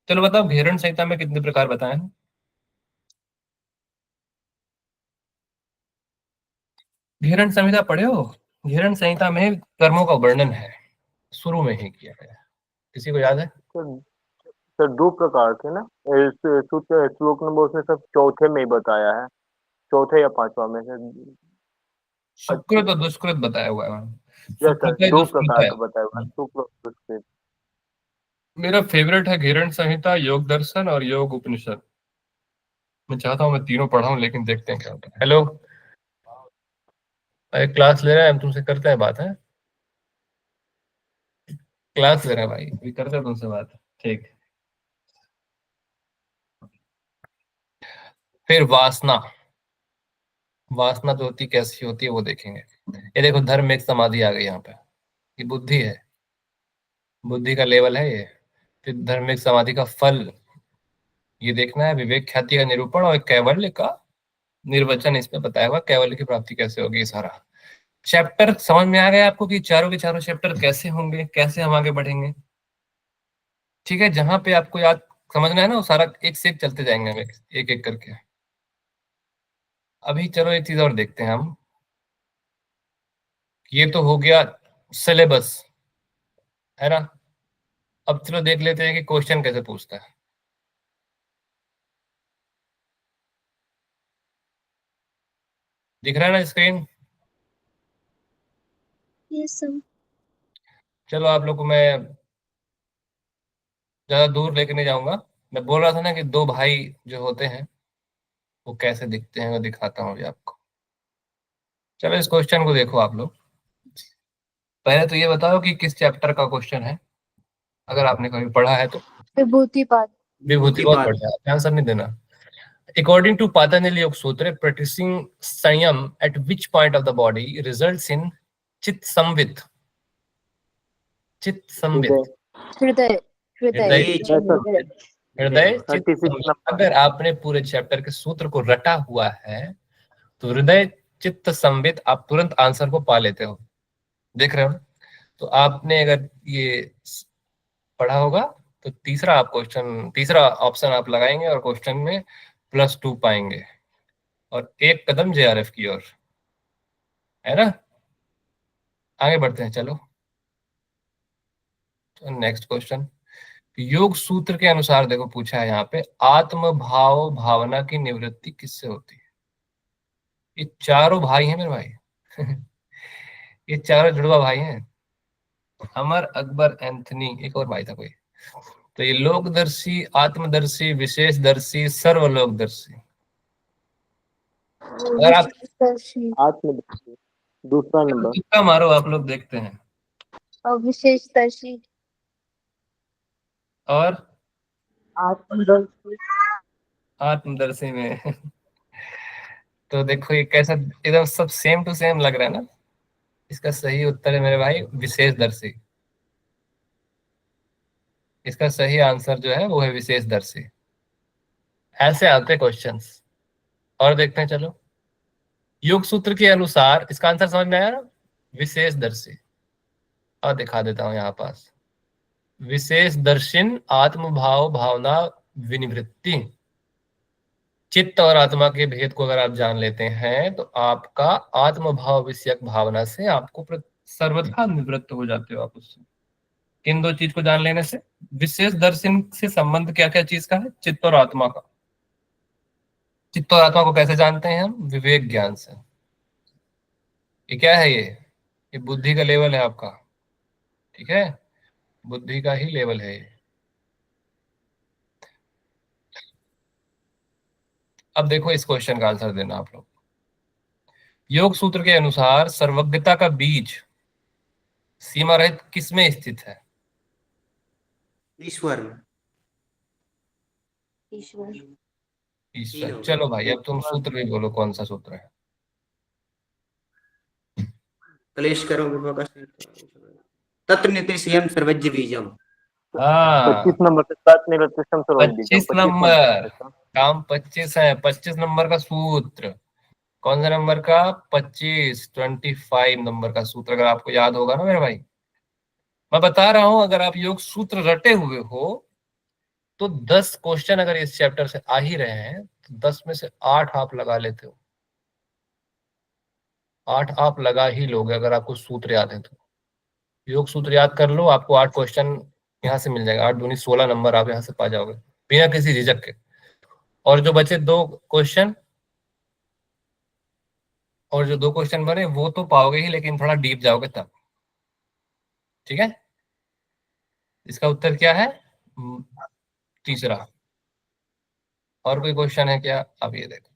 Speaker 1: चलो बताओ, घेरण संहिता में कितने प्रकार बताए हैं। घेरण संहिता पढ़े हो। घेरण संहिता में कर्मों का वर्णन है, शुरू में ही किया गया है। किसी को याद है।
Speaker 5: सर सर दो प्रकार थे ना, सूत्र श्लोक नंबर उसमें सब चौथे में ही बताया है, चौथे या पांचवा में से।
Speaker 1: सुकृत और दुष्कृत बताया हुआ है।
Speaker 5: यस सर,
Speaker 1: सुकृत है,
Speaker 5: दो
Speaker 1: दुष्कृत
Speaker 5: प्रकार
Speaker 1: है।
Speaker 5: का बताया हुआ है, शुक्ल और दुष्कृत।
Speaker 1: मेरा फेवरेट है घेरण संहिता, योग दर्शन और योग उपनिषद। मैं चाहता हूँ मैं तीनों पढ़ाऊं, लेकिन देखते हैं क्या होता है। हेलो, एक क्लास ले रहे हैं हम, तुमसे करते हैं बात है। क्लास ले रहे हैं भाई, अभी करते हैं तुमसे बात। ठीक। फिर वासना। वासना जो होती कैसी होती है वो देखेंगे। ये देखो, धर्म एक समाधि आ गई यहाँ पे। ये बुद्धि है, बुद्धि का लेवल है ये। फिर धर्म एक समाधि का फल ये देखना है। विवेक ख्याति का निरूपण और कैवल्य का निर्वचन इसमें बताया हुआ, कैवल्य की प्राप्ति कैसे होगी। ये सारा चैप्टर समझ में आ गया आपको कि चारों के चारों चैप्टर कैसे होंगे, कैसे हम आगे बढ़ेंगे। ठीक है, जहां पे आपको याद समझना है ना, वो सारा एक से एक चलते जाएंगे हम, एक एक करके। अभी चलो एक चीज और देखते हैं हम। ये तो हो गया सिलेबस, है ना। अब चलो देख लेते हैं कि क्वेश्चन कैसे पूछता है। दिख रहा है ना स्क्रीन।
Speaker 4: Yes sir.
Speaker 1: चलो आप लोग को मैं ज्यादा दूर लेके नहीं जाऊंगा। मैं बोल रहा था ना कि दो भाई जो होते हैं वो कैसे दिखते हैं, वो दिखाता हूँ अभी आपको। चलो इस क्वेश्चन को देखो आप लोग। पहले तो ये बताओ कि किस चैप्टर का क्वेश्चन है, अगर आपने कभी पढ़ा है तो।
Speaker 2: विभूतिपाद।
Speaker 1: विभूति बहुत बढ़िया, ध्यान सब नहीं देना। अकॉर्डिंग टू पातंजलि योग सूत्र, प्रैक्टिसिंग संयम eight which point of the body results in चित्त संवित। चित्त
Speaker 5: हृदय।
Speaker 1: संवित,
Speaker 2: हृदय।
Speaker 1: हृदय
Speaker 2: हृदय।
Speaker 5: यस सर,
Speaker 1: हृदय चित्त
Speaker 5: 36
Speaker 1: संवित।
Speaker 5: नंबर।
Speaker 1: अगर आपने पूरे चैप्टर के सूत्र को रटा हुआ है तो हृदय चित्त संवित आप तुरंत आंसर को पा लेते हो। देख रहे हो। तो आपने अगर ये पढ़ा होगा तो तीसरा आप क्वेश्चन, तीसरा ऑप्शन आप लगाएंगे और क्वेश्चन में +2 पाएंगे, और एक कदम जेआरएफ की ओर, है ना। आगे बढ़ते हैं चलो। तो नेक्स्ट क्वेश्चन, योग सूत्र के अनुसार देखो पूछा है यहाँ पे, आत्म भाव भावना की निवृत्ति किससे होती है। ये चारों भाई हैं मेरे भाई। ये चारों जुड़वा भाई हैं। अमर, अकबर, एंथनी, एक और भाई था कोई। तो ये लोकदर्शी, आत्मदर्शी, विशेषदर्शी, सर्वलोकदर्शी। अगर आप
Speaker 2: विशेषदर्शी
Speaker 5: आत्मदर्शी दूसरा नंबर।
Speaker 1: तुक्का मारो, आप लोग देखते हैं।
Speaker 2: और विशेषदर्शी।
Speaker 1: और
Speaker 2: आत्मदर्शी।
Speaker 1: आत्मदर्शी में। तो देखो ये कैसा एकदम सब सेम टू सेम लग रहा है ना। इसका सही उत्तर है मेरे भाई विशेषदर्शी। इसका सही आंसर जो है वो है विशेषदर्शी। ऐसे आते क्वेश्चंस। और देखते हैं चलो। योग सूत्र के अनुसार इसका आंसर समझ में आया ना, विशेषदर्शी। और दिखा देता हूं यहाँ पास। विशेष दर्शन आत्मभाव भावना विनिवृत्ति। चित्त और आत्मा के भेद को अगर आप जान लेते हैं तो आपका आत्मभाव विषयक भावना से आपको सर्वथा निवृत्त हो जाते हो आप उससे। किन दो चीज को जान लेने से? विशेष दर्शन से संबंध क्या क्या चीज का है? चित्त और आत्मा का। चित्त और आत्मा को कैसे जानते हैं हम? विवेक ज्ञान से। ये क्या है? ये बुद्धि का लेवल है आपका, ठीक है, बुद्धि का ही लेवल है ये। अब देखो इस क्वेश्चन का आंसर देना आप लोग। योग सूत्र के अनुसार सर्वज्ञता का बीज सीमा रहित किसमें स्थित है?
Speaker 3: ईश्वर में।
Speaker 2: ईश्वर।
Speaker 1: ईश्वर। चलो भाई अब तुम सूत्र भी बोलो, कौन सा सूत्र है?
Speaker 3: क्लेश करो विपक्ष तत्र नित्यम सर्वज्ञ बीजम।
Speaker 1: हाँ
Speaker 5: 25 नंबर से सात निरतिशम सर्वज्ञ बीजम।
Speaker 1: 25 नंबर। काम 25 है। 25 नंबर का सूत्र। कौन सा नंबर का? 25 नंबर का सूत्र अगर आपको याद होगा ना मेरे भाई। मैं बता रहा हूं अगर आप योग सूत्र रटे हुए हो तो 10 क्वेश्चन अगर इस चैप्टर से आ ही रहे हैं तो 10 में से 8 आप लगा लेते हो। 8 आप लगा ही लोगे अगर आपको सूत्र याद है तो। योग सूत्र याद कर लो, आपको 8 क्वेश्चन यहाँ से मिल जाएगा। 8 दूनी 16 नंबर आप यहाँ से पा जाओगे बिना किसी झिझक के। और जो बचे दो क्वेश्चन, और जो दो क्वेश्चन बने वो तो पाओगे ही, लेकिन थोड़ा डीप जाओगे तब। ठीक है, इसका उत्तर क्या है? तीसरा। और कोई क्वेश्चन है क्या? अब ये देखो।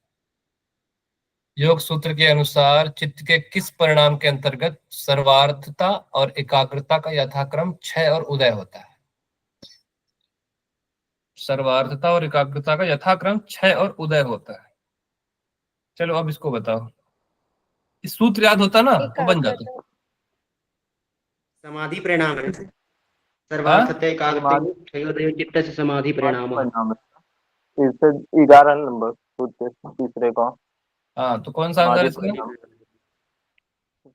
Speaker 1: योग सूत्र के अनुसार चित्त के किस परिणाम के अंतर्गत सर्वार्थता और एकाग्रता का यथाक्रम क्षय और उदय होता है? सर्वार्थता और एकाग्रता का यथाक्रम क्षय और उदय होता है। चलो अब इसको बताओ। इस सूत्र याद होता ना तो बन जाता।
Speaker 3: समाधि परिणाम है।
Speaker 1: हाँ?
Speaker 3: सर्वार्थते एकाग्रते क्षयोदय चित्तस्य समाधि परिणाम।
Speaker 5: इससे 11 नंबर सूत्र तीसरे का।
Speaker 1: हाँ तो कौन सा आंसर इसका?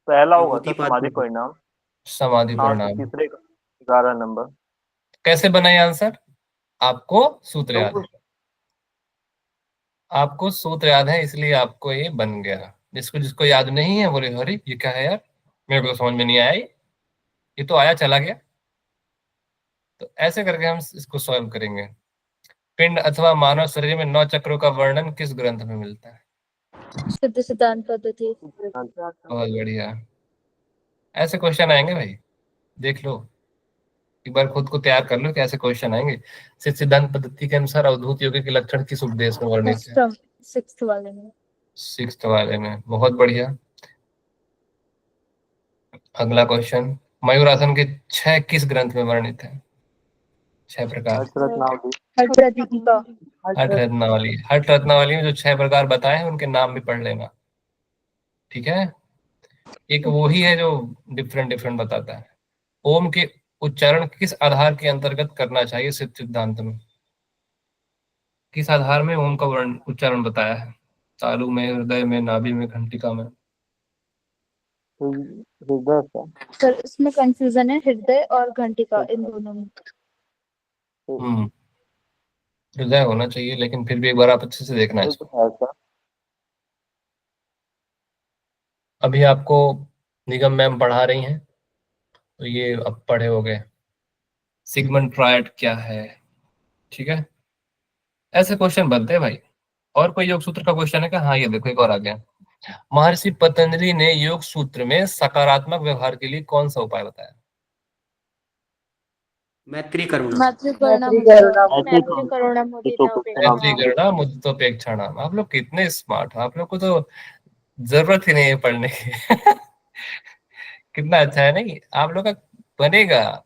Speaker 5: पहला होगा तो
Speaker 3: विभूतिपात
Speaker 5: समाधि परिणाम।
Speaker 1: समाधि
Speaker 5: हाँ तो
Speaker 1: परिणाम।
Speaker 5: तीसरे का 11 नंबर।
Speaker 1: कैसे बना ये आंसर? आपको सूत्र याद है। आपको सूत्र याद है इसलिए आपको ये बन गया। जिसको जिसको याद नहीं है बोले अरे ये क्या है यार, मेरे को तो समझ में नहीं आया, ये तो आया चला गया। तो ऐसे करके हम इसको सॉल्व करेंगे। पिंड अथवा मानव शरीर में 9 चक्रों का वर्णन किस ग्रंथ में मिलता है?
Speaker 2: सिद्ध सिद्धांत पद्धति।
Speaker 1: बहुत बढ़िया। ऐसे क्वेश्चन आएंगे भाई, देख लो एक बार, खुद को तैयार कर लो कि ऐसे क्वेश्चन आएंगे। सिद्ध सिद्धांत पद्धति के अनुसार अवधूत योगी के लक्षण किस उपदेश में वर्णित है?
Speaker 2: सिक्स्थ वाले में।
Speaker 1: 6th वाले में। बहुत बढ़िया। अगला क्वेश्चन। मयूरासन के 6 किस ग्रंथ में वर्णित है? 6 प्रकार।
Speaker 2: हठ रत्नावली।
Speaker 1: हठ रत्नावली। हठ रत्नावली में जो 6 प्रकार बताए हैं उनके नाम भी पढ़ लेना, ठीक है। एक वो ही है जो डिफरेंट डिफरेंट बताता है। ओम के उच्चारण किस आधार के अंतर्गत करना चाहिए सिद्ध सिद्धांत में? किस आधार में ओम का वर्ण उच्चारण बताया है? तालु में, हृदय में, नाभि में, घंटिका में?
Speaker 5: हृदय से।
Speaker 2: सर इसमें कंफ्यूजन है हृदय और घंटिका इन दोनों में।
Speaker 1: हृदय होना चाहिए, लेकिन फिर भी एक बार आप अच्छे से देखना है इसको। अभी आपको निगम मैम पढ़ा रही हैं तो ये अब पढ़े हो गए सिगमंड फ्रॉयड क्या है, ठीक है। ऐसे क्वेश्चन बनते हैं भाई। और कोई योग सूत्र का क्वेश्चन है क्या? हाँ ये देखो एक और आ गया। महर्षि पतंजलि ने योग सूत्र में सकारात्मक व्यवहार के लिए कौन सा उपाय बताया?
Speaker 3: मैत्री करुणा।
Speaker 2: मैत्री करुणा
Speaker 1: मैत्री करुणा मुदितोपेक्षाणाम। आप लोग कितने स्मार्ट हो, आप लोग को तो जरूरत ही नहीं है पढ़ने की। कितना अच्छा है नहीं? आप लोग का बनेगा।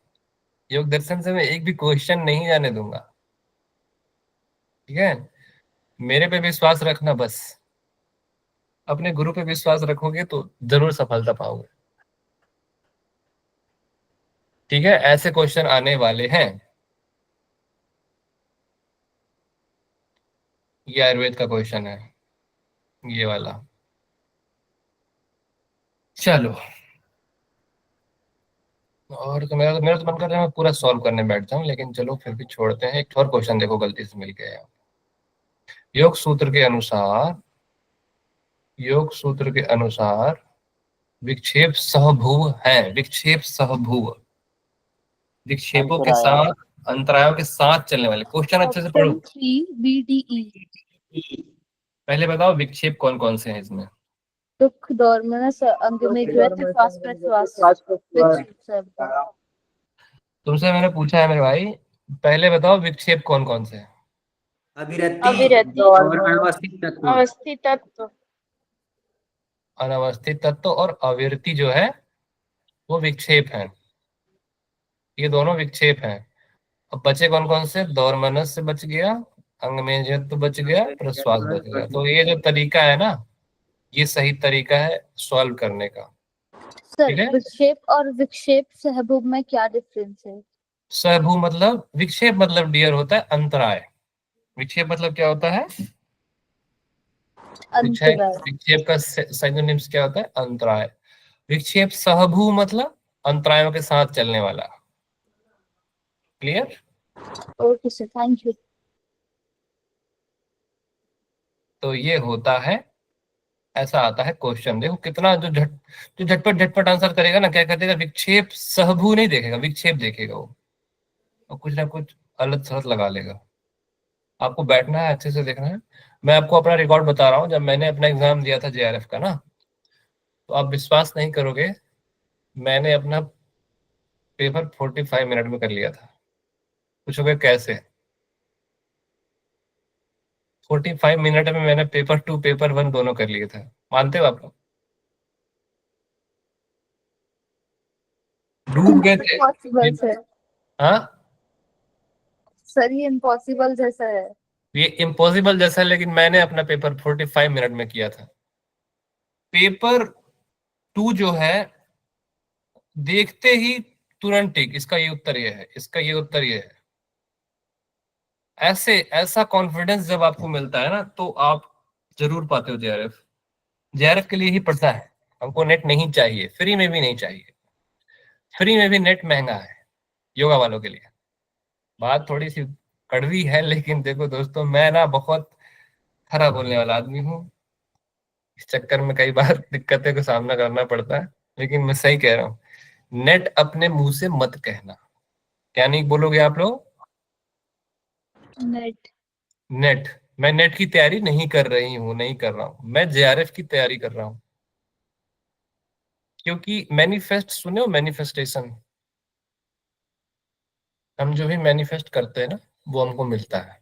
Speaker 1: योग दर्शन से मैं एक भी क्वेश्चन नहीं जाने दूंगा, ठीक है। मेरे पे विश्वास रखना बस। अपने गुरु पे विश्वास रखोगे तो जरूर सफलता पाओगे। ठीक है, ऐसे क्वेश्चन आने वाले हैं। ये आयुर्वेद का क्वेश्चन है, ये वाला। चलो, और तो मेरा तो मन कर रहा है मैं पूरा सॉल्व करने बैठ जाऊं, लेकिन चलो फिर भी छोड़ते हैं। एक और क्वेश्चन देखो, गलती से मिल गया। योग सूत्र के अनुसार, योग सूत्र के अनुसार विक्षेप सहभुव है, विक्षेप सहभुव, विक्षेपों के
Speaker 5: अंतराय।
Speaker 1: साथ, अंतरायों के साथ चलने वाले। क्वेश्चन अच्छे से पढ़ो।
Speaker 2: Option 3 BDE।
Speaker 1: पहले बताओ विक्षेप कौन कौन से हैं इसमें।
Speaker 2: दुख, दोर्मनस, अंग में ज्योति, श्वास प्रश्वास, विक्षेप सब।
Speaker 1: तुमसे मैंने पूछा है मेरे भाई, पहले बताओ विक्षेप कौन कौन से हैं।
Speaker 3: अभिरति
Speaker 2: अविरति
Speaker 3: और अवस्थित तत्व।
Speaker 2: अवस्थित तत्व।
Speaker 1: अनवस्थित तत्व और अविरति जो है वो विक्षेप हैं। ये दोनों विक्षेप हैं। अब बचे कौन कौन से? दोर्मनस से बच गया, अंगमेजत्व तो बच गया, प्रश्वास बच गया। तो ये जो तरीका है ना, ये सही तरीका है सॉल्व करने का।
Speaker 2: सर,
Speaker 1: ठीक है,
Speaker 2: विक्षेप और विक्षेप सहभुव में क्या डिफरेंस है?
Speaker 1: सहभू मतलब, विक्षेप मतलब डियर होता है अंतराय। विक्षेप मतलब क्या होता है? विक्षेप,
Speaker 2: अंतराय।
Speaker 1: विक्षेप का सिनोनिम्स क्या होता है? अंतराय। विक्षेप सहभू मतलब अंतरायों के साथ चलने वाला। Clear?
Speaker 2: Okay sir, thank you.
Speaker 1: तो ये होता है, ऐसा आता है क्वेश्चन। देखो कितना जो झटपट झटपट आंसर करेगा ना, क्या करेगा, विक्षेप सहभू नहीं देखेगा, विक्षेप देखेगा वो, और कुछ ना कुछ अलग सलत लगा लेगा। आपको बैठना है, अच्छे से देखना है। मैं आपको अपना रिकॉर्ड बता रहा हूँ, जब मैंने अपना एग्जाम दिया था JRF का ना, तो आप विश्वास नहीं करोगे, मैंने अपना पेपर 45 मिनट में कर लिया था। पूछोगे कैसे? 45 मिनट में मैंने पेपर 2 पेपर 1 दोनों कर लिए थे। मानते हो आप लोग? डूब गए थे
Speaker 2: इम्पॉसिबल सर।
Speaker 1: हाँ,
Speaker 2: सर ये इम्पॉसिबल जैसा है।
Speaker 1: ये इम्पॉसिबल जैसा है, लेकिन मैंने अपना पेपर 45 मिनट में किया था। पेपर 2 जो है, देखते ही तुरंत टिक, इसका ये उत्तर ये है, इसका ये उत्तर ये है। ऐसे ऐसा कॉन्फिडेंस जब आपको मिलता है ना, तो आप जरूर पाते हो JRF। JRF के लिए ही पढ़ता है। हमको नेट नहीं चाहिए, फ्री में भी नहीं चाहिए। फ्री में भी नेट महंगा है योगा वालों के लिए। बात थोड़ी सी कड़वी है, लेकिन देखो दोस्तों, मैं ना बहुत खरा बोलने वाला आदमी हूँ। इस चक्कर में कई बार दिक्कतें का सामना करना पड़ता है, लेकिन मैं सही कह रहा हूँ। नेट अपने मुंह से मत कहना। क्या नहीं बोलोगे आप लोग?
Speaker 2: नेट।
Speaker 1: नेट। मैं नेट की तैयारी नहीं कर रही हूँ, नहीं कर रहा हूँ, मैं JRF की तैयारी कर रहा हूँ। क्योंकि मैनिफेस्ट सुने हो? मैनिफेस्टेशन, हम जो भी मैनिफेस्ट करते हैं ना, वो हमको मिलता है।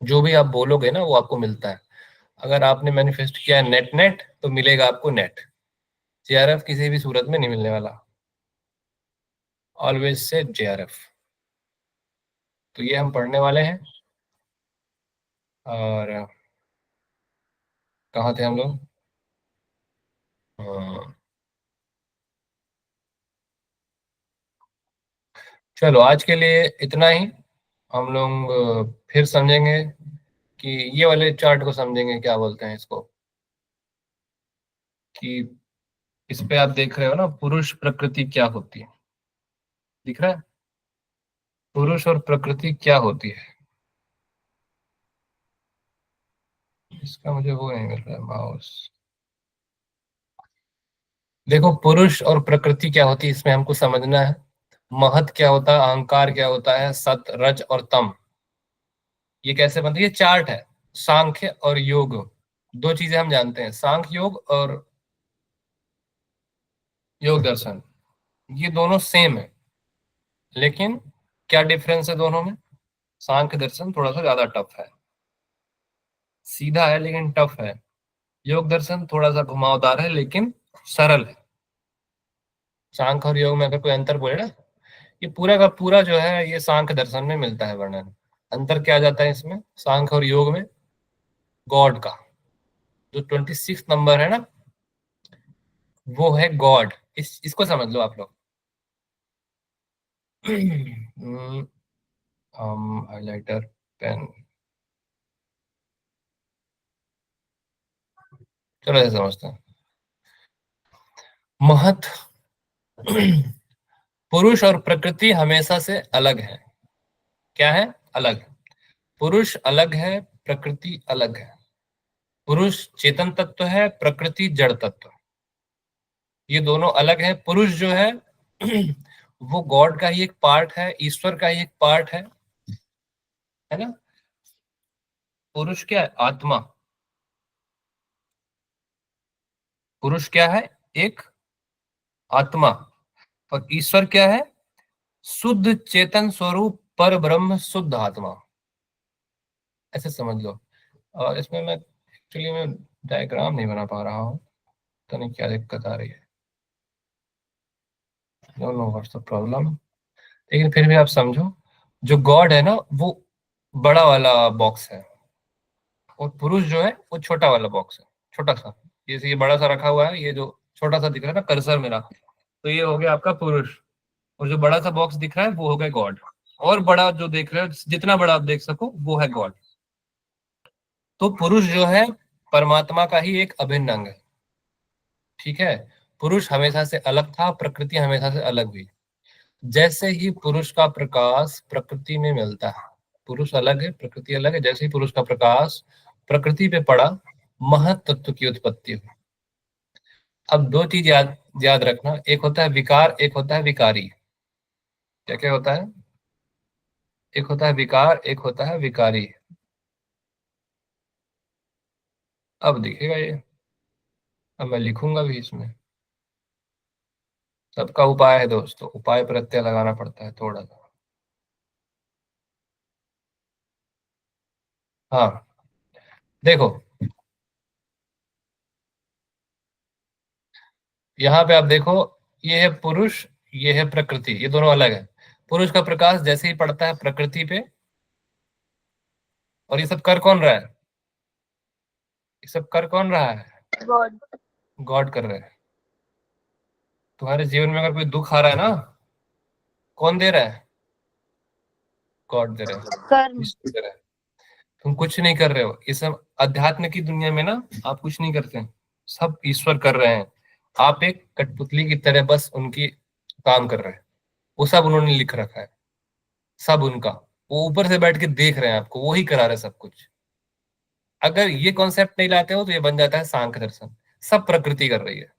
Speaker 1: जो भी आप बोलोगे ना, वो आपको मिलता है। अगर आपने मैनिफेस्ट किया है नेट नेट, तो मिलेगा आपको नेट। JRF किसी भी सूरत में नहीं मिलने वाला। Always say JRF। तो ये हम पढ़ने वाले हैं। और कहाँ थे हम लोग? हाँ, चलो आज के लिए इतना ही। हम लोग फिर समझेंगे कि ये वाले चार्ट को समझेंगे, क्या बोलते हैं इसको, कि इस पे आप देख रहे हो ना, पुरुष प्रकृति क्या होती है। दिख रहा है? पुरुष और प्रकृति क्या होती है। इसका मुझे वो नहीं मिल रहा है माउस। देखो, पुरुष और प्रकृति क्या होती है, इसमें हमको समझना है। महत क्या होता है, अहंकार क्या होता है, सत रज और तम, ये कैसे बनती है। ये चार्ट है। सांख्य और योग, दो चीजें हम जानते हैं, सांख्य योग और योग दर्शन। ये दोनों सेम है, लेकिन क्या डिफरेंस है दोनों में? सांख्य दर्शन थोड़ा सा ज्यादा टफ है, सीधा है लेकिन टफ है। योग दर्शन थोड़ा सा घुमावदार है लेकिन सरल है। सांख्य और योग में अगर कोई अंतर बोले ना, ये पूरा का पूरा जो है, ये सांख्य दर्शन में मिलता है वर्णन। अंतर क्या आ जाता है इसमें सांख्य और योग में? गॉड का जो 26 नंबर है ना, वो है गॉड। इसको समझ लो आप लोग। हाइलाइटर पेन, चलो ऐसे समझते हैं। महत पुरुष और प्रकृति हमेशा से अलग है। क्या है? अलग। पुरुष अलग है, प्रकृति अलग है। पुरुष चेतन तत्व है, प्रकृति जड़ तत्व। ये दोनों अलग है। पुरुष जो है वो गॉड का ही एक पार्ट है, ईश्वर का ही एक पार्ट है ना। पुरुष क्या है? आत्मा। पुरुष क्या है? एक आत्मा। और ईश्वर क्या है? शुद्ध चेतन स्वरूप पर ब्रह्म, शुद्ध आत्मा। ऐसे समझ लो। और इसमें मैं एक्चुअली मैं डायग्राम नहीं बना पा रहा हूँ, तो नहीं क्या दिक्कत आ रही है, don't know what's the problem. लेकिन फिर भी आप समझो, जो गॉड है ना वो बड़ा वाला बॉक्स है, और पुरुष जो है वो छोटा वाला बॉक्स है, छोटा सा। जैसे ये बड़ा सा रखा हुआ है, ये जो छोटा सा दिख रहा है ना कर्सर मेरा, तो ये हो गया आपका पुरुष। और जो बड़ा सा बॉक्स दिख रहा है वो हो गया गॉड। और बड़ा जो देख रहे हो, जितना बड़ा आप देख सको, वो है गॉड। तो पुरुष जो है परमात्मा का ही एक अभिन्न अंग है। ठीक है। पुरुष हमेशा से अलग था, प्रकृति हमेशा से अलग हुई। जैसे ही पुरुष का प्रकाश प्रकृति में मिलता है, पुरुष अलग है, प्रकृति अलग है, जैसे ही पुरुष का प्रकाश प्रकृति पे पड़ा, महत तत्व की उत्पत्ति हुई। अब दो चीज याद याद रखना, एक होता है विकार, एक होता है विकारी। क्या क्या होता है? एक होता है विकार, एक होता है विकारी। अब दिखेगा ये, अब मैं लिखूंगा भी इसमें। सबका उपाय है दोस्तों, उपाय प्रत्यय लगाना पड़ता है थोड़ा सा। हाँ देखो, यहाँ पे आप देखो, ये है पुरुष, ये है प्रकृति, ये दोनों अलग है। पुरुष का प्रकाश जैसे ही पड़ता है प्रकृति पे, और ये सब कर कौन रहा है? ये सब कर कौन रहा है?
Speaker 2: गॉड।
Speaker 1: गॉड कर रहे हैं। तुम्हारे जीवन में अगर कोई दुख आ रहा है ना, कौन दे रहा है? गॉड दे रहे हैं,
Speaker 2: कर्म।
Speaker 1: ईश्वर दे रहा है। तुम कुछ नहीं कर रहे हो। ये सब अध्यात्म की दुनिया में ना आप कुछ नहीं करते, सब ईश्वर कर रहे हैं। आप एक कठपुतली की तरह बस उनकी काम कर रहे हैं। वो सब उन्होंने लिख रखा है, सब उनका। वो ऊपर से बैठ के देख रहे हैं आपको, वो ही करा रहे हैं सब कुछ। अगर ये कॉन्सेप्ट नहीं लाते हो तो ये बन जाता है सांख्य दर्शन। सब प्रकृति कर रही है।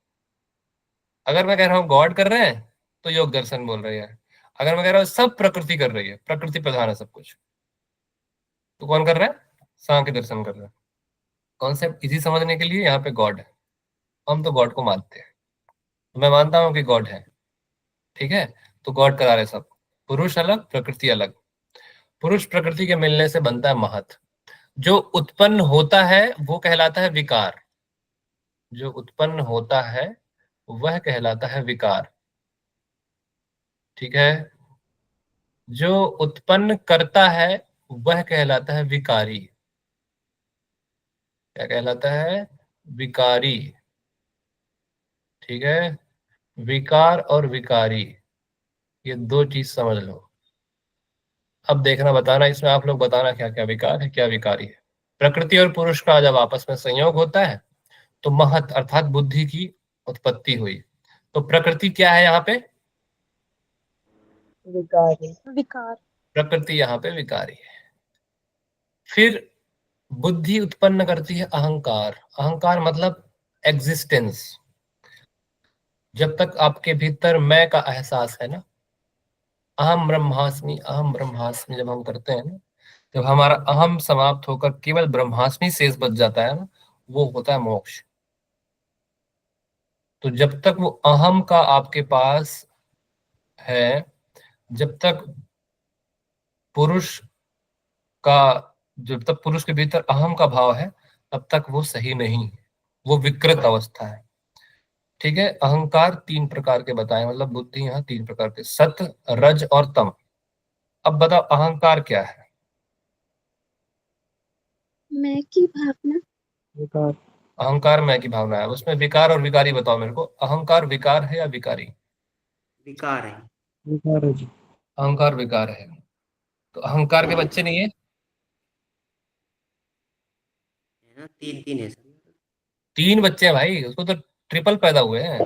Speaker 1: अगर मैं कह रहा हूँ गॉड कर रहे हैं, तो योग दर्शन बोल रही है। अगर मैं कह रहा हूँ सब प्रकृति कर रही है, प्रकृति प्रधान है सब कुछ, तो कौन कर रहा है? सांख्य दर्शन कर रहा है। कॉन्सेप्ट इसी समझने के लिए यहाँ पे गॉड है। हम तो गॉड को मानते हैं, तो मैं मानता हूँ कि गॉड है। ठीक है। तो गॉड करा रहे सब। पुरुष अलग, प्रकृति अलग। पुरुष प्रकृति के मिलने से बनता है महत। जो उत्पन्न होता है वो कहलाता है विकार। जो उत्पन्न होता है वह कहलाता है विकार। ठीक है। जो उत्पन्न करता है वह कहलाता है विकारी। क्या कहलाता है? विकारी। ठीक है। विकार और विकारी, ये दो चीज समझ लो। अब देखना, बताना इसमें आप लोग, बताना क्या क्या विकार है, क्या विकारी है। प्रकृति और पुरुष का जब आपस में संयोग होता है तो महत अर्थात बुद्धि की उत्पत्ति हुई। तो प्रकृति क्या है यहाँ पे?
Speaker 4: विकार।
Speaker 1: प्रकृति यहाँ पे विकारी है। फिर बुद्धि उत्पन्न करती है अहंकार। अहंकार मतलब एग्जिस्टेंस। जब तक आपके भीतर मैं का एहसास है ना, अहम ब्रह्मास्मि, अहम ब्रह्मास्मि जब हम करते हैं ना, जब हमारा अहम समाप्त होकर केवल ब्रह्मास्मि शेष बच जाता है ना, वो होता है मोक्ष। तो जब तक वो अहम का आपके पास है, जब तक पुरुष का, जब तक पुरुष के भीतर अहम का भाव है, तब तक वो सही नहीं है, वो विकृत अवस्था है। ठीक है। अहंकार तीन प्रकार के बताए, मतलब बुद्धि यहाँ तीन प्रकार के, सत, रज और तम। अब बताओ अहंकार क्या है?
Speaker 4: मैं की भावना।
Speaker 1: अहंकार मैं की भावना है। उसमें विकार और विकारी बताओ मेरे को। अहंकार विकार है या विकारी?
Speaker 3: विकार है।
Speaker 1: अहंकार विकार है। तो अहंकार के बच्चे नहीं है?
Speaker 3: है ना, 3 3 है सर।
Speaker 1: 3 बच्चे हैं भाई, उसको तो ट्रिपल पैदा हुए हैं,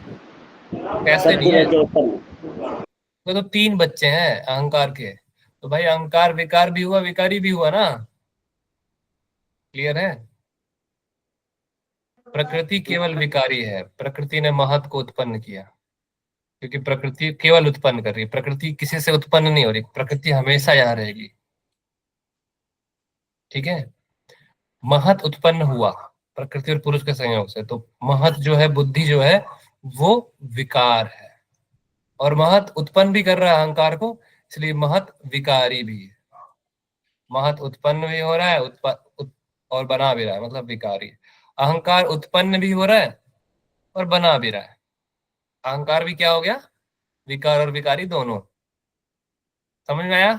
Speaker 1: कैसे नहीं है?
Speaker 6: सत्पुरुष उत्पन्न।
Speaker 1: उसको तो 3 बच्चे हैं अहंकार के। तो भाई अहंकार विकार भी हुआ, विकारी भी हुआ ना। क्लियर है? प्रकृति केवल विकारी है, प्रकृति ने महत को उत्पन्न किया, क्योंकि प्रकृति केवल उत्पन्न कर रही है, प्रकृति किसी से उत्पन्न नहीं हो रही, प्रकृति हमेशा यहाँ रहेगी। ठीक है? महत उत्पन्न हुआ प्रकृति और पुरुष के संयोग से, तो महत जो है, बुद्धि जो है, वो विकार है, और महत उत्पन्न भी कर रहा है अहंकार को, इसलिए महत विकारी भी है। महत उत्पन्न भी हो रहा है, और बना भी रहा है, मतलब विकारी। अहंकार उत्पन्न भी हो रहा है और बना भी रहा है। अहंकार भी क्या हो गया? विकार और विकारी दोनों। समझ में आया?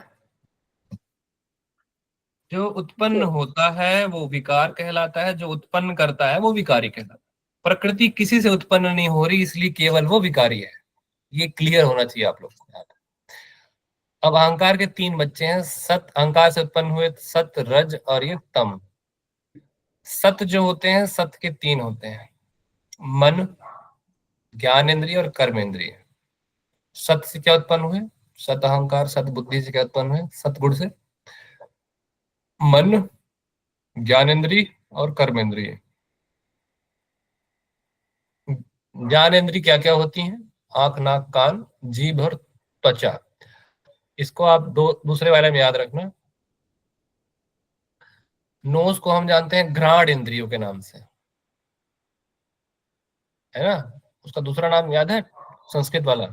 Speaker 1: जो उत्पन्न होता है वो विकार कहलाता है, जो उत्पन्न करता है वो विकारी कहलाता है। प्रकृति किसी से उत्पन्न नहीं हो रही, इसलिए केवल वो विकारी है। ये क्लियर होना चाहिए आप लोग को। अब अहंकार के 3 बच्चे हैं। सत अहंकार से उत्पन्न हुए, सत, रज और ये तम। सत जो होते हैं, सत के 3 होते हैं, मन, ज्ञान इंद्रिय और कर्म इंद्रिय। सत से क्या उत्पन्न हुए? सत अहंकार, सत बुद्धि से क्या उत्पन्न हुए? सतगुण से मन, ज्ञानेन्द्रिय और कर्मेंद्रिय। ज्ञानेन्द्रिय क्या क्या होती हैं? आंख, नाक, कान, जीभ और त्वचा। इसको आप दूसरे वाले में याद रखना। नोज को हम जानते हैं घ्राण इंद्रियों के नाम से, है ना? उसका दूसरा नाम याद है संस्कृत वाला?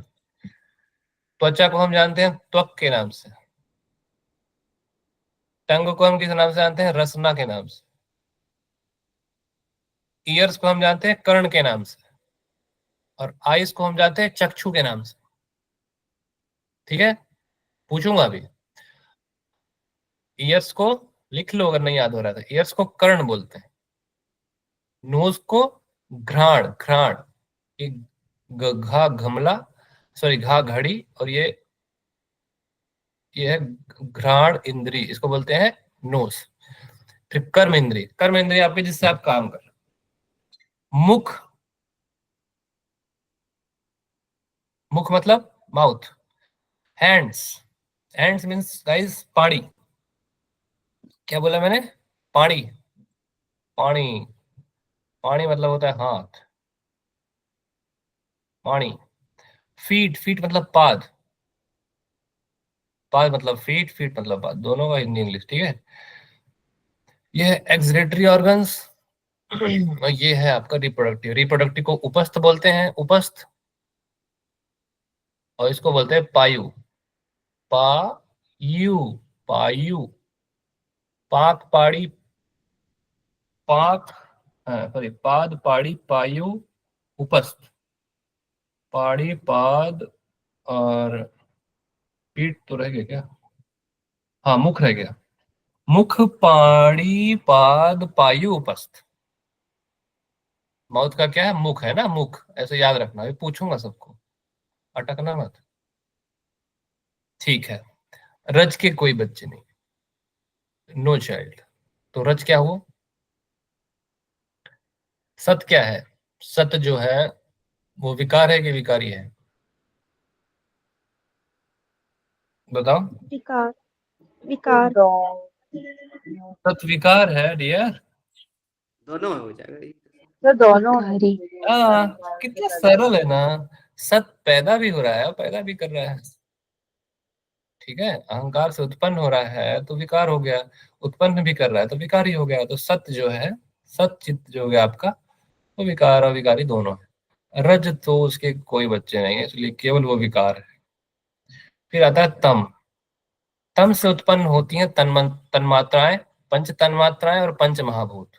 Speaker 1: त्वचा को हम जानते हैं त्वक के नाम से। टंग को हम किस नाम से जानते हैं? रसना के नाम से। ईयर्स को हम जानते हैं कर्ण के नाम से, और आइस को हम जानते हैं चक्षु के नाम से। ठीक है? पूछूंगा अभी। ईयर्स को लिख लो अगर नहीं याद हो रहा था। ईयर्स को कर्ण बोलते हैं, नोज को घ्राण, घ्राण, ये घा घमला, सॉरी घा घड़ी, और ये है घ्राण इंद्री, इसको बोलते हैं नोज। फिर कर्म इंद्री, कर्म इंद्री आपके जिससे आप काम कर। मुख, मुख मतलब mouth. Hands, hands means guys पानी। क्या बोला मैंने? पानी, पानी, पानी मतलब होता है हाथ, पानी। फीट, फीट मतलब पाद, पाद मतलब फीट, फीट मतलब पाद, दोनों का हिंदी इंग्लिश। ठीक है? ये है एक्सक्रीटरी ऑर्गन्स, और ये है आपका रिप्रोडक्टिव। रिप्रोडक्टिव को उपस्थ बोलते हैं, उपस्थ, और इसको बोलते हैं पायु, पायु, पायु। पाक, पाड़ी, पाक, सॉरी, पाद, पाड़ी, पायु, उपस्थ। पाड़ी, पाद और पीठ तो रह गया क्या? हाँ, मुख रह गया। मुख, पाड़ी, पाद, पायु, उपस्थ। माउथ का क्या है? मुख है ना, मुख, ऐसे याद रखना, अभी पूछूंगा सबको, अटकना मत। ठीक है? रज के कोई बच्चे नहीं, नो चाइल्ड। तो रज क्या हुआ? सत क्या है? सत जो है वो विकार है कि विकारी है? बताओ।
Speaker 4: विकार, विकार।
Speaker 1: सत विकार है डियर।
Speaker 3: दोनों हो जाएगा ये।
Speaker 2: तो दोनों हरी।
Speaker 1: हाँ, कितना सरल है ना। सत पैदा भी हो रहा है और पैदा भी कर रहा है। ठीक है? अहंकार से उत्पन्न हो रहा है तो विकार हो गया, उत्पन्न भी कर रहा है तो विकारी हो गया। तो सत जो है, सत चित्त जो हो गया आपका, वो विकार और विकारी दोनों है। रज तो उसके कोई बच्चे नहीं है, इसलिए केवल वो विकार है। फिर आता है तम। तम से उत्पन्न होती हैं तन्मात्राएं, पंच तन्मात्राएं और पंच महाभूत।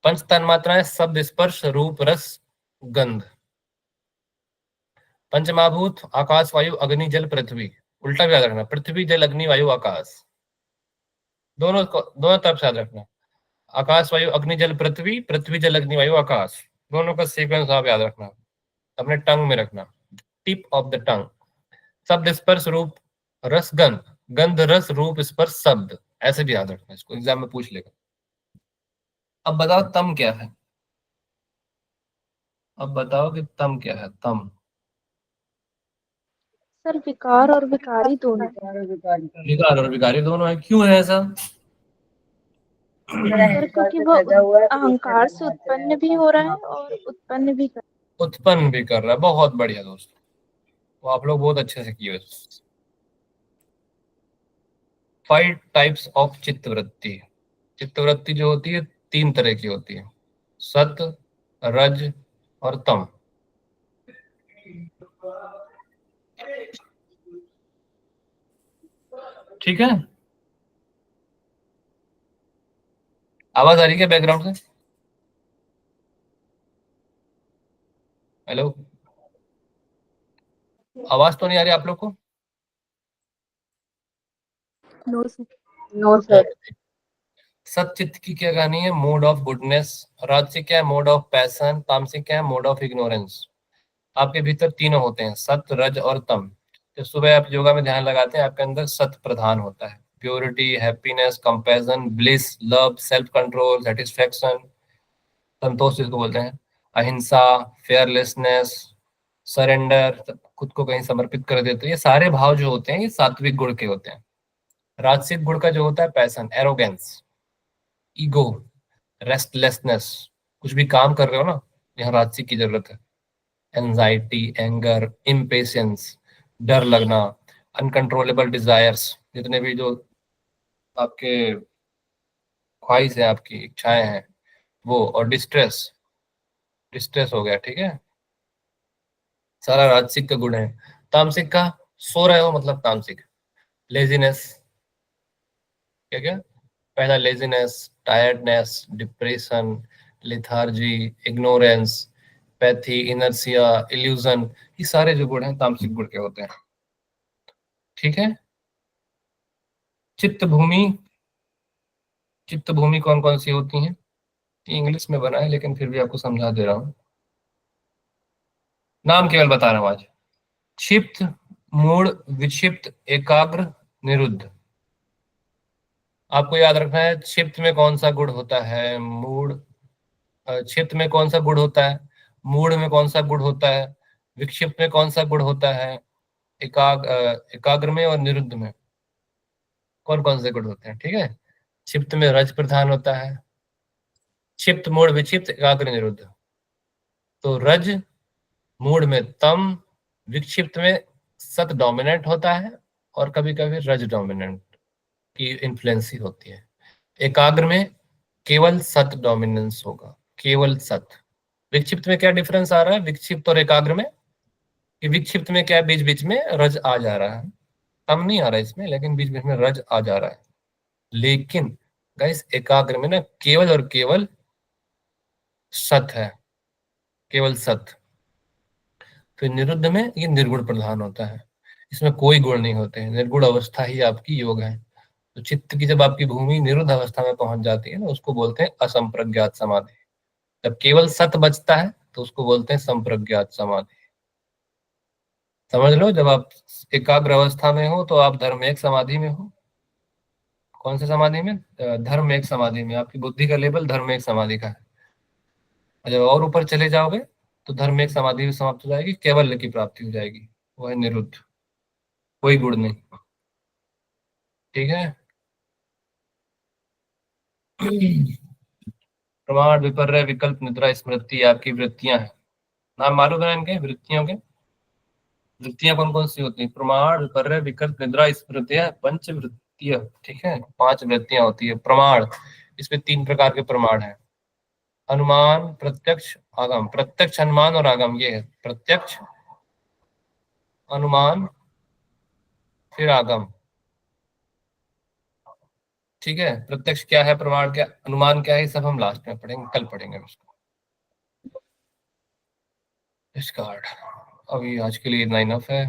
Speaker 1: पंच तन्मात्राएं शब्द, स्पर्श, रूप, रस, गंध। पंच महाभूत आकाश, वायु, अग्नि, जल, पृथ्वी। उल्टा भी याद रखना, पृथ्वी, जल, अग्नि, वायु, आकाश, दोनों तरफ से याद रखना। आकाश, वायु, अग्नि, जल, पृथ्वी, पृथ्वी, जल, अग्नि, वायु, आकाश, दोनों का सीक्वेंस आप याद रखना, अपने टंग में रखना, टिप ऑफ द टंग। शब्द स्पर्श रूप रस गंध, गंध रस रूप स्पर्श शब्द, ऐसे भी याद रखना, इसको एग्जाम में पूछ लेगा। अब बताओ तम क्या है, अब बताओ कि तम क्या है, तम।
Speaker 2: सर विकार और विकारी दोनों।
Speaker 1: विकार और विकारी दोनों है, क्यों है ऐसा?
Speaker 2: सर क्योंकि वो अहंकार से उत्पन्न भी हो रहा है और उत्पन्न भी कर।
Speaker 1: उत्पन्न भी कर रहा है, बहुत बढ़िया दोस्त, वो आप लोग बहुत अच्छे से किए। 5 टाइप्स ऑफ चित्तवृत्ति। चित्तवृत्ति जो होती है 3 तरह की होती है, सत, रज और तम। ठीक है, आवाज आ रही है बैकग्राउंड से? हेलो, आवाज तो नहीं आ रही आप लोग को?
Speaker 2: No sir.
Speaker 1: सतचित्त की क्या कहानी है? Mood off goodness. राजसिक क्या है? Mood off passion. तामसिक क्या है? Mood off ignorance. आपके भीतर तीनों होते हैं, सत, रज और तम। तो सुबह आप योगा में ध्यान लगाते हैं, आपके अंदर सत प्रधान होता है, purity, happiness, compassion, bliss, love, self control, satisfaction, संतोष जिसको बोलते हैं, अहिंसा, फेयरलेसनेस, सरेंडर, खुद को कहीं समर्पित कर देते हैं। ये सारे भाव जो होते हैं ये सात्विक गुण के होते हैं। राजसिक गुण का जो होता है पैशन, एरोगेंस, ईगो, रेस्टलेसनेस, कुछ भी काम कर रहे हो ना, यहाँ राजसिक की जरूरत है। एंजाइटी, एंगर, इम्पेशंस, डर लगना, अनकंट्रोलेबल डिजायर्स, जितने भी जो आपके ख्वाहिश है, आपकी इच्छाएं हैं वो, और डिस्ट्रेस, डिस्ट्रेस हो गया, ठीक है, सारा राजसिक का गुण है। तामसिक का, सो रहे हो मतलब तामसिक। लेजीनेस, क्या क्या? पहला laziness, tiredness, depression, lethargy, ignorance, pathy, inertia, illusion, ये सारे जो गुण हैं तामसिक गुण के होते हैं। ठीक है, चित्त भूमि। चित्त भूमि कौन कौन सी होती हैं? इंग्लिश में बना है लेकिन फिर भी आपको समझा दे रहा हूं, नाम केवल बता रहा हूं आज। क्षिप्त, मूढ़, विक्षिप्त, एकाग्र, निरुद्ध। आपको याद रखना है क्षिप्त में कौन सा गुण होता है, मूढ़, क्षिप्त में कौन सा गुण होता है, मूढ़ में कौन सा गुण होता है, विक्षिप्त में कौन सा गुण होता है, एकाग्र में और निरुद्ध में कौन कौन से गुण होते हैं। ठीक है, क्षिप्त में रज प्रधान होता है, क्षिप्त, मूढ़, विक्षिप्त, एकाग्र, निरुद्ध। तो रज, मूढ़ में तम, विक्षिप्त में सत डोमिनेंट होता है और कभी कभी रज डोमिनेंट की इन्फ्लुएंस ही होती है। एकाग्र में केवल सत डोमिनेंस होगा, केवल सत। विक्षिप्त में क्या डिफरेंस आ रहा है विक्षिप्त और एकाग्र में? कि विक्षिप्त में क्या बीच बीच में रज आ जा रहा है, तम नहीं आ रहा है इसमें, लेकिन बीच बीच में रज आ जा रहा है। लेकिन गाइस एकाग्र में ना केवल और केवल सत है, केवल सत। फिर निरुद्ध में ये निर्गुण प्रधान होता है, इसमें कोई गुण नहीं होते हैं, निर्गुण अवस्था ही आपकी योग है। तो चित्त की जब आपकी भूमि निरुद्ध अवस्था में पहुंच जाती है ना, उसको बोलते हैं असंप्रज्ञात समाधि। जब केवल सत बचता है तो उसको बोलते हैं संप्रज्ञात समाधि। समझ लो, जब आप एकाग्र अवस्था में हो तो आप धर्म एक समाधि में हो। कौन से समाधि में? धर्म एक समाधि में। आपकी बुद्धि का लेवल धर्म एक समाधि का है। और जब और ऊपर चले जाओगे तो धर्म एक समाधि भी समाप्त हो जाएगी, केवल की प्राप्ति हो जाएगी, वो है निरुद्ध, कोई गुण नहीं। ठीक है, प्रमाण, विपर्य, विकल्प, निद्रा, स्मृति आपकी वृत्तियां हैं। नाम मालूम है इनके वृत्तियों के? वृत्तियां कौन कौन सी होती हैं? प्रमाण, विपर्य, विकल्प, निद्रा, स्मृतियां, पंच वृत्तियां। ठीक है, 5 वृत्तियां होती है। प्रमाण, इसमें 3 प्रकार के प्रमाण हैं, अनुमान, प्रत्यक्ष, आगम। प्रत्यक्ष, अनुमान और आगम, ये है प्रत्यक्ष, अनुमान, फिर आगम। ठीक है, प्रत्यक्ष क्या है, प्रमाण क्या, अनुमान क्या है, ये सब हम लास्ट में पढ़ेंगे, कल पढ़ेंगे उसको। डिस्कार्ड। अभी आज के लिए इतना इनफ है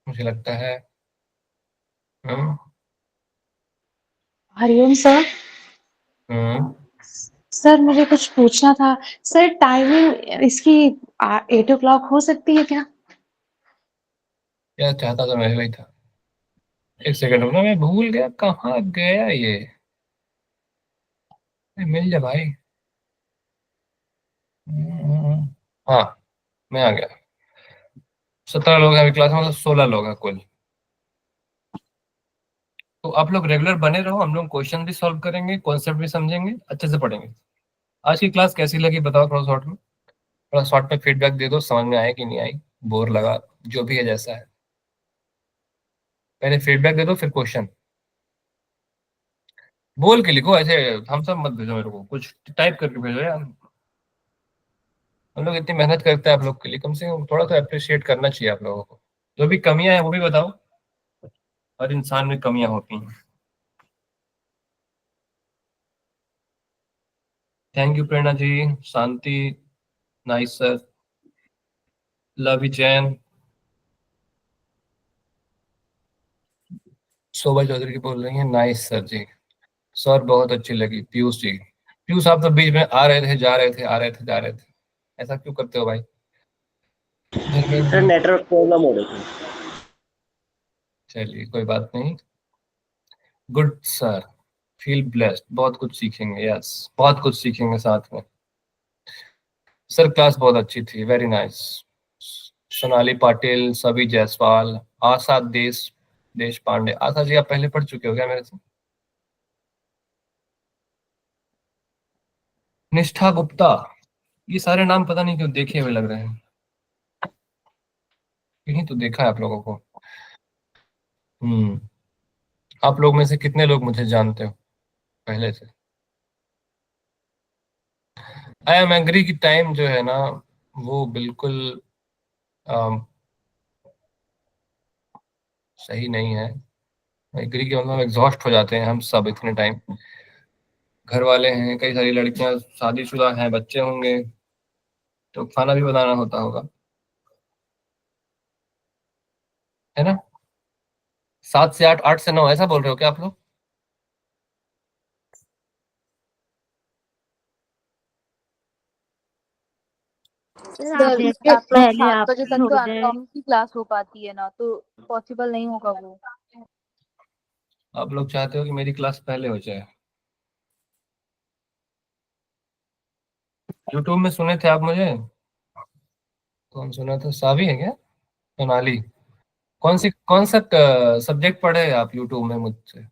Speaker 1: मुझे लगता है। हम्म
Speaker 6: हरिओम सर।
Speaker 1: हम्म
Speaker 6: सर मुझे कुछ पूछना था। सर टाइमिंग इसकी 8 o'clock हो सकती है क्या?
Speaker 1: क्या चाहता था मैं, वही था। एक सेकंड रुकना, मैं भूल गया कहाँ गया ये। मिल जा भाई। हाँ, मैं आ गया। 17 लोग हैं अभी क्लास में, मतलब 16 लोग हैं कुल। तो आप लोग रेगुलर बने रहो, हम लोग क्वेश्चन भी सॉल्व करेंगे, कॉन्सेप्ट भी समझेंगे, अच्छे से पढ़ेंगे। आज की क्लास कैसी लगी बताओ थोड़ा शॉर्ट में, थोड़ा शॉर्ट में फीडबैक दे दो, समझ में आया कि नहीं आई, बोर लगा, जो भी है जैसा है। पहले फीडबैक दे दो फिर क्वेश्चन। बोल के लिखो, ऐसे हम सब मत भेजो मेरे को, कुछ टाइप करके भेजो यार। हम लोग इतनी मेहनत करते हैं आप लोग के लिए, कम से कम थोड़ा तो अप्रिशिएट करना चाहिए आप लोगों को। जो भी कमियां हैं वो भी बताओ, हर इंसान में कमियां होती हैं। Thank you Prerna ji, Shanti, nice sir, Luv Jain, Shobha Chaudhary की बोल रही है नाइस सर जी, सर बहुत अच्छी लगी। पीयूष जी, पीयूष आप तो बीच में आ रहे थे जा रहे थे, आ रहे थे जा रहे थे, ऐसा क्यों करते हो भाई? धर्मेंद्र
Speaker 3: सर
Speaker 1: जी,
Speaker 3: नेटवर्क प्रॉब्लम हो रही थी।
Speaker 1: चलिए कोई बात नहीं। गुड सर, फील ब्लेस्ड, बहुत कुछ सीखेंगे, यस बहुत कुछ सीखेंगे साथ में। सर क्लास बहुत अच्छी थी, वेरी नाइस। सोनाली पाटिल, सभी जायसवाल, आशा देश पांडे। आशा जी आप पहले पढ़ चुके हो क्या मेरे से? निष्ठा गुप्ता, ये सारे नाम पता नहीं क्यों देखे हुए लग रहे हैं, कहीं तो देखा है आप लोगों को। हम्म, आप लोग में से कितने लोग मुझे जानते हो पहले से? आई एम एग्री की टाइम जो है ना, वो बिल्कुल अम, सही नहीं है। एग्री के मतलब एग्जॉस्ट हो जाते हैं हम सब इतने टाइम। घर वाले हैं, कई सारी लड़कियां शादीशुदा हैं, बच्चे होंगे, तो खाना भी बनाना होता होगा, है ना? 7 से 8, 8 से 9, ऐसा बोल रहे हो क्या आप लोग?
Speaker 2: सर आप लोग 7 बजे तक तो अनुपम की क्लास हो पाती है ना, तो पॉसिबल नहीं होगा वो।
Speaker 1: आप लोग चाहते हो कि मेरी क्लास पहले हो जाए? यूट्यूब में सुने थे आप मुझे? कौन सुना था, सावी है क्या? सोनाली? कौन सा सब्जेक्ट पढ़े आप यूट्यूब में मुझसे?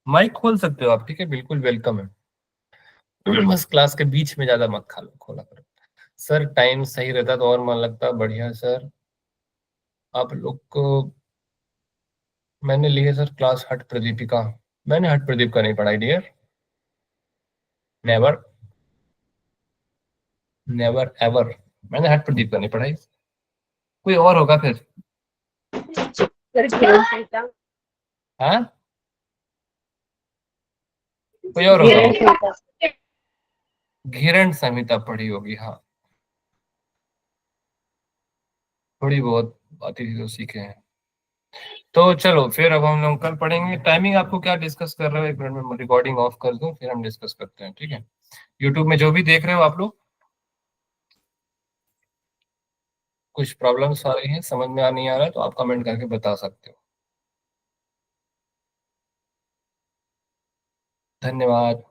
Speaker 1: माइक खोल सकते हो आप, ठीक है, बिल्कुल वेलकम है। बस क्लास के बीच में ज्यादा मत खा लो, खोला करो। सर टाइम सही रहता तो और मन लगता, बढ़िया सर। आप लोग को मैंने ली है सर क्लास हट प्रदीपिका, मैंने हट प्रदीप का नहीं पढ़ाई डियर, नेवर, नेवर एवर, मैंने हट प्रदीप का नहीं पढ़ाई। कोई और होगा फिर? हाँ, कोई और होगा। घिरण संहिता पढ़ी होगी, हाँ, थोड़ी बहुत बातें तो सीखे हैं। तो चलो फिर अब हम लोग कल पढ़ेंगे। टाइमिंग आपको क्या डिस्कस कर रहे हो, 1 मिनट में रिकॉर्डिंग ऑफ कर दूं, फिर हम डिस्कस करते हैं, ठीक है? यूट्यूब में जो भी देख रहे हो आप लोग, कुछ प्रॉब्लम्स आ रही है, समझ में नहीं आ रहा है, तो आप कमेंट करके बता सकते हो। धन्यवाद।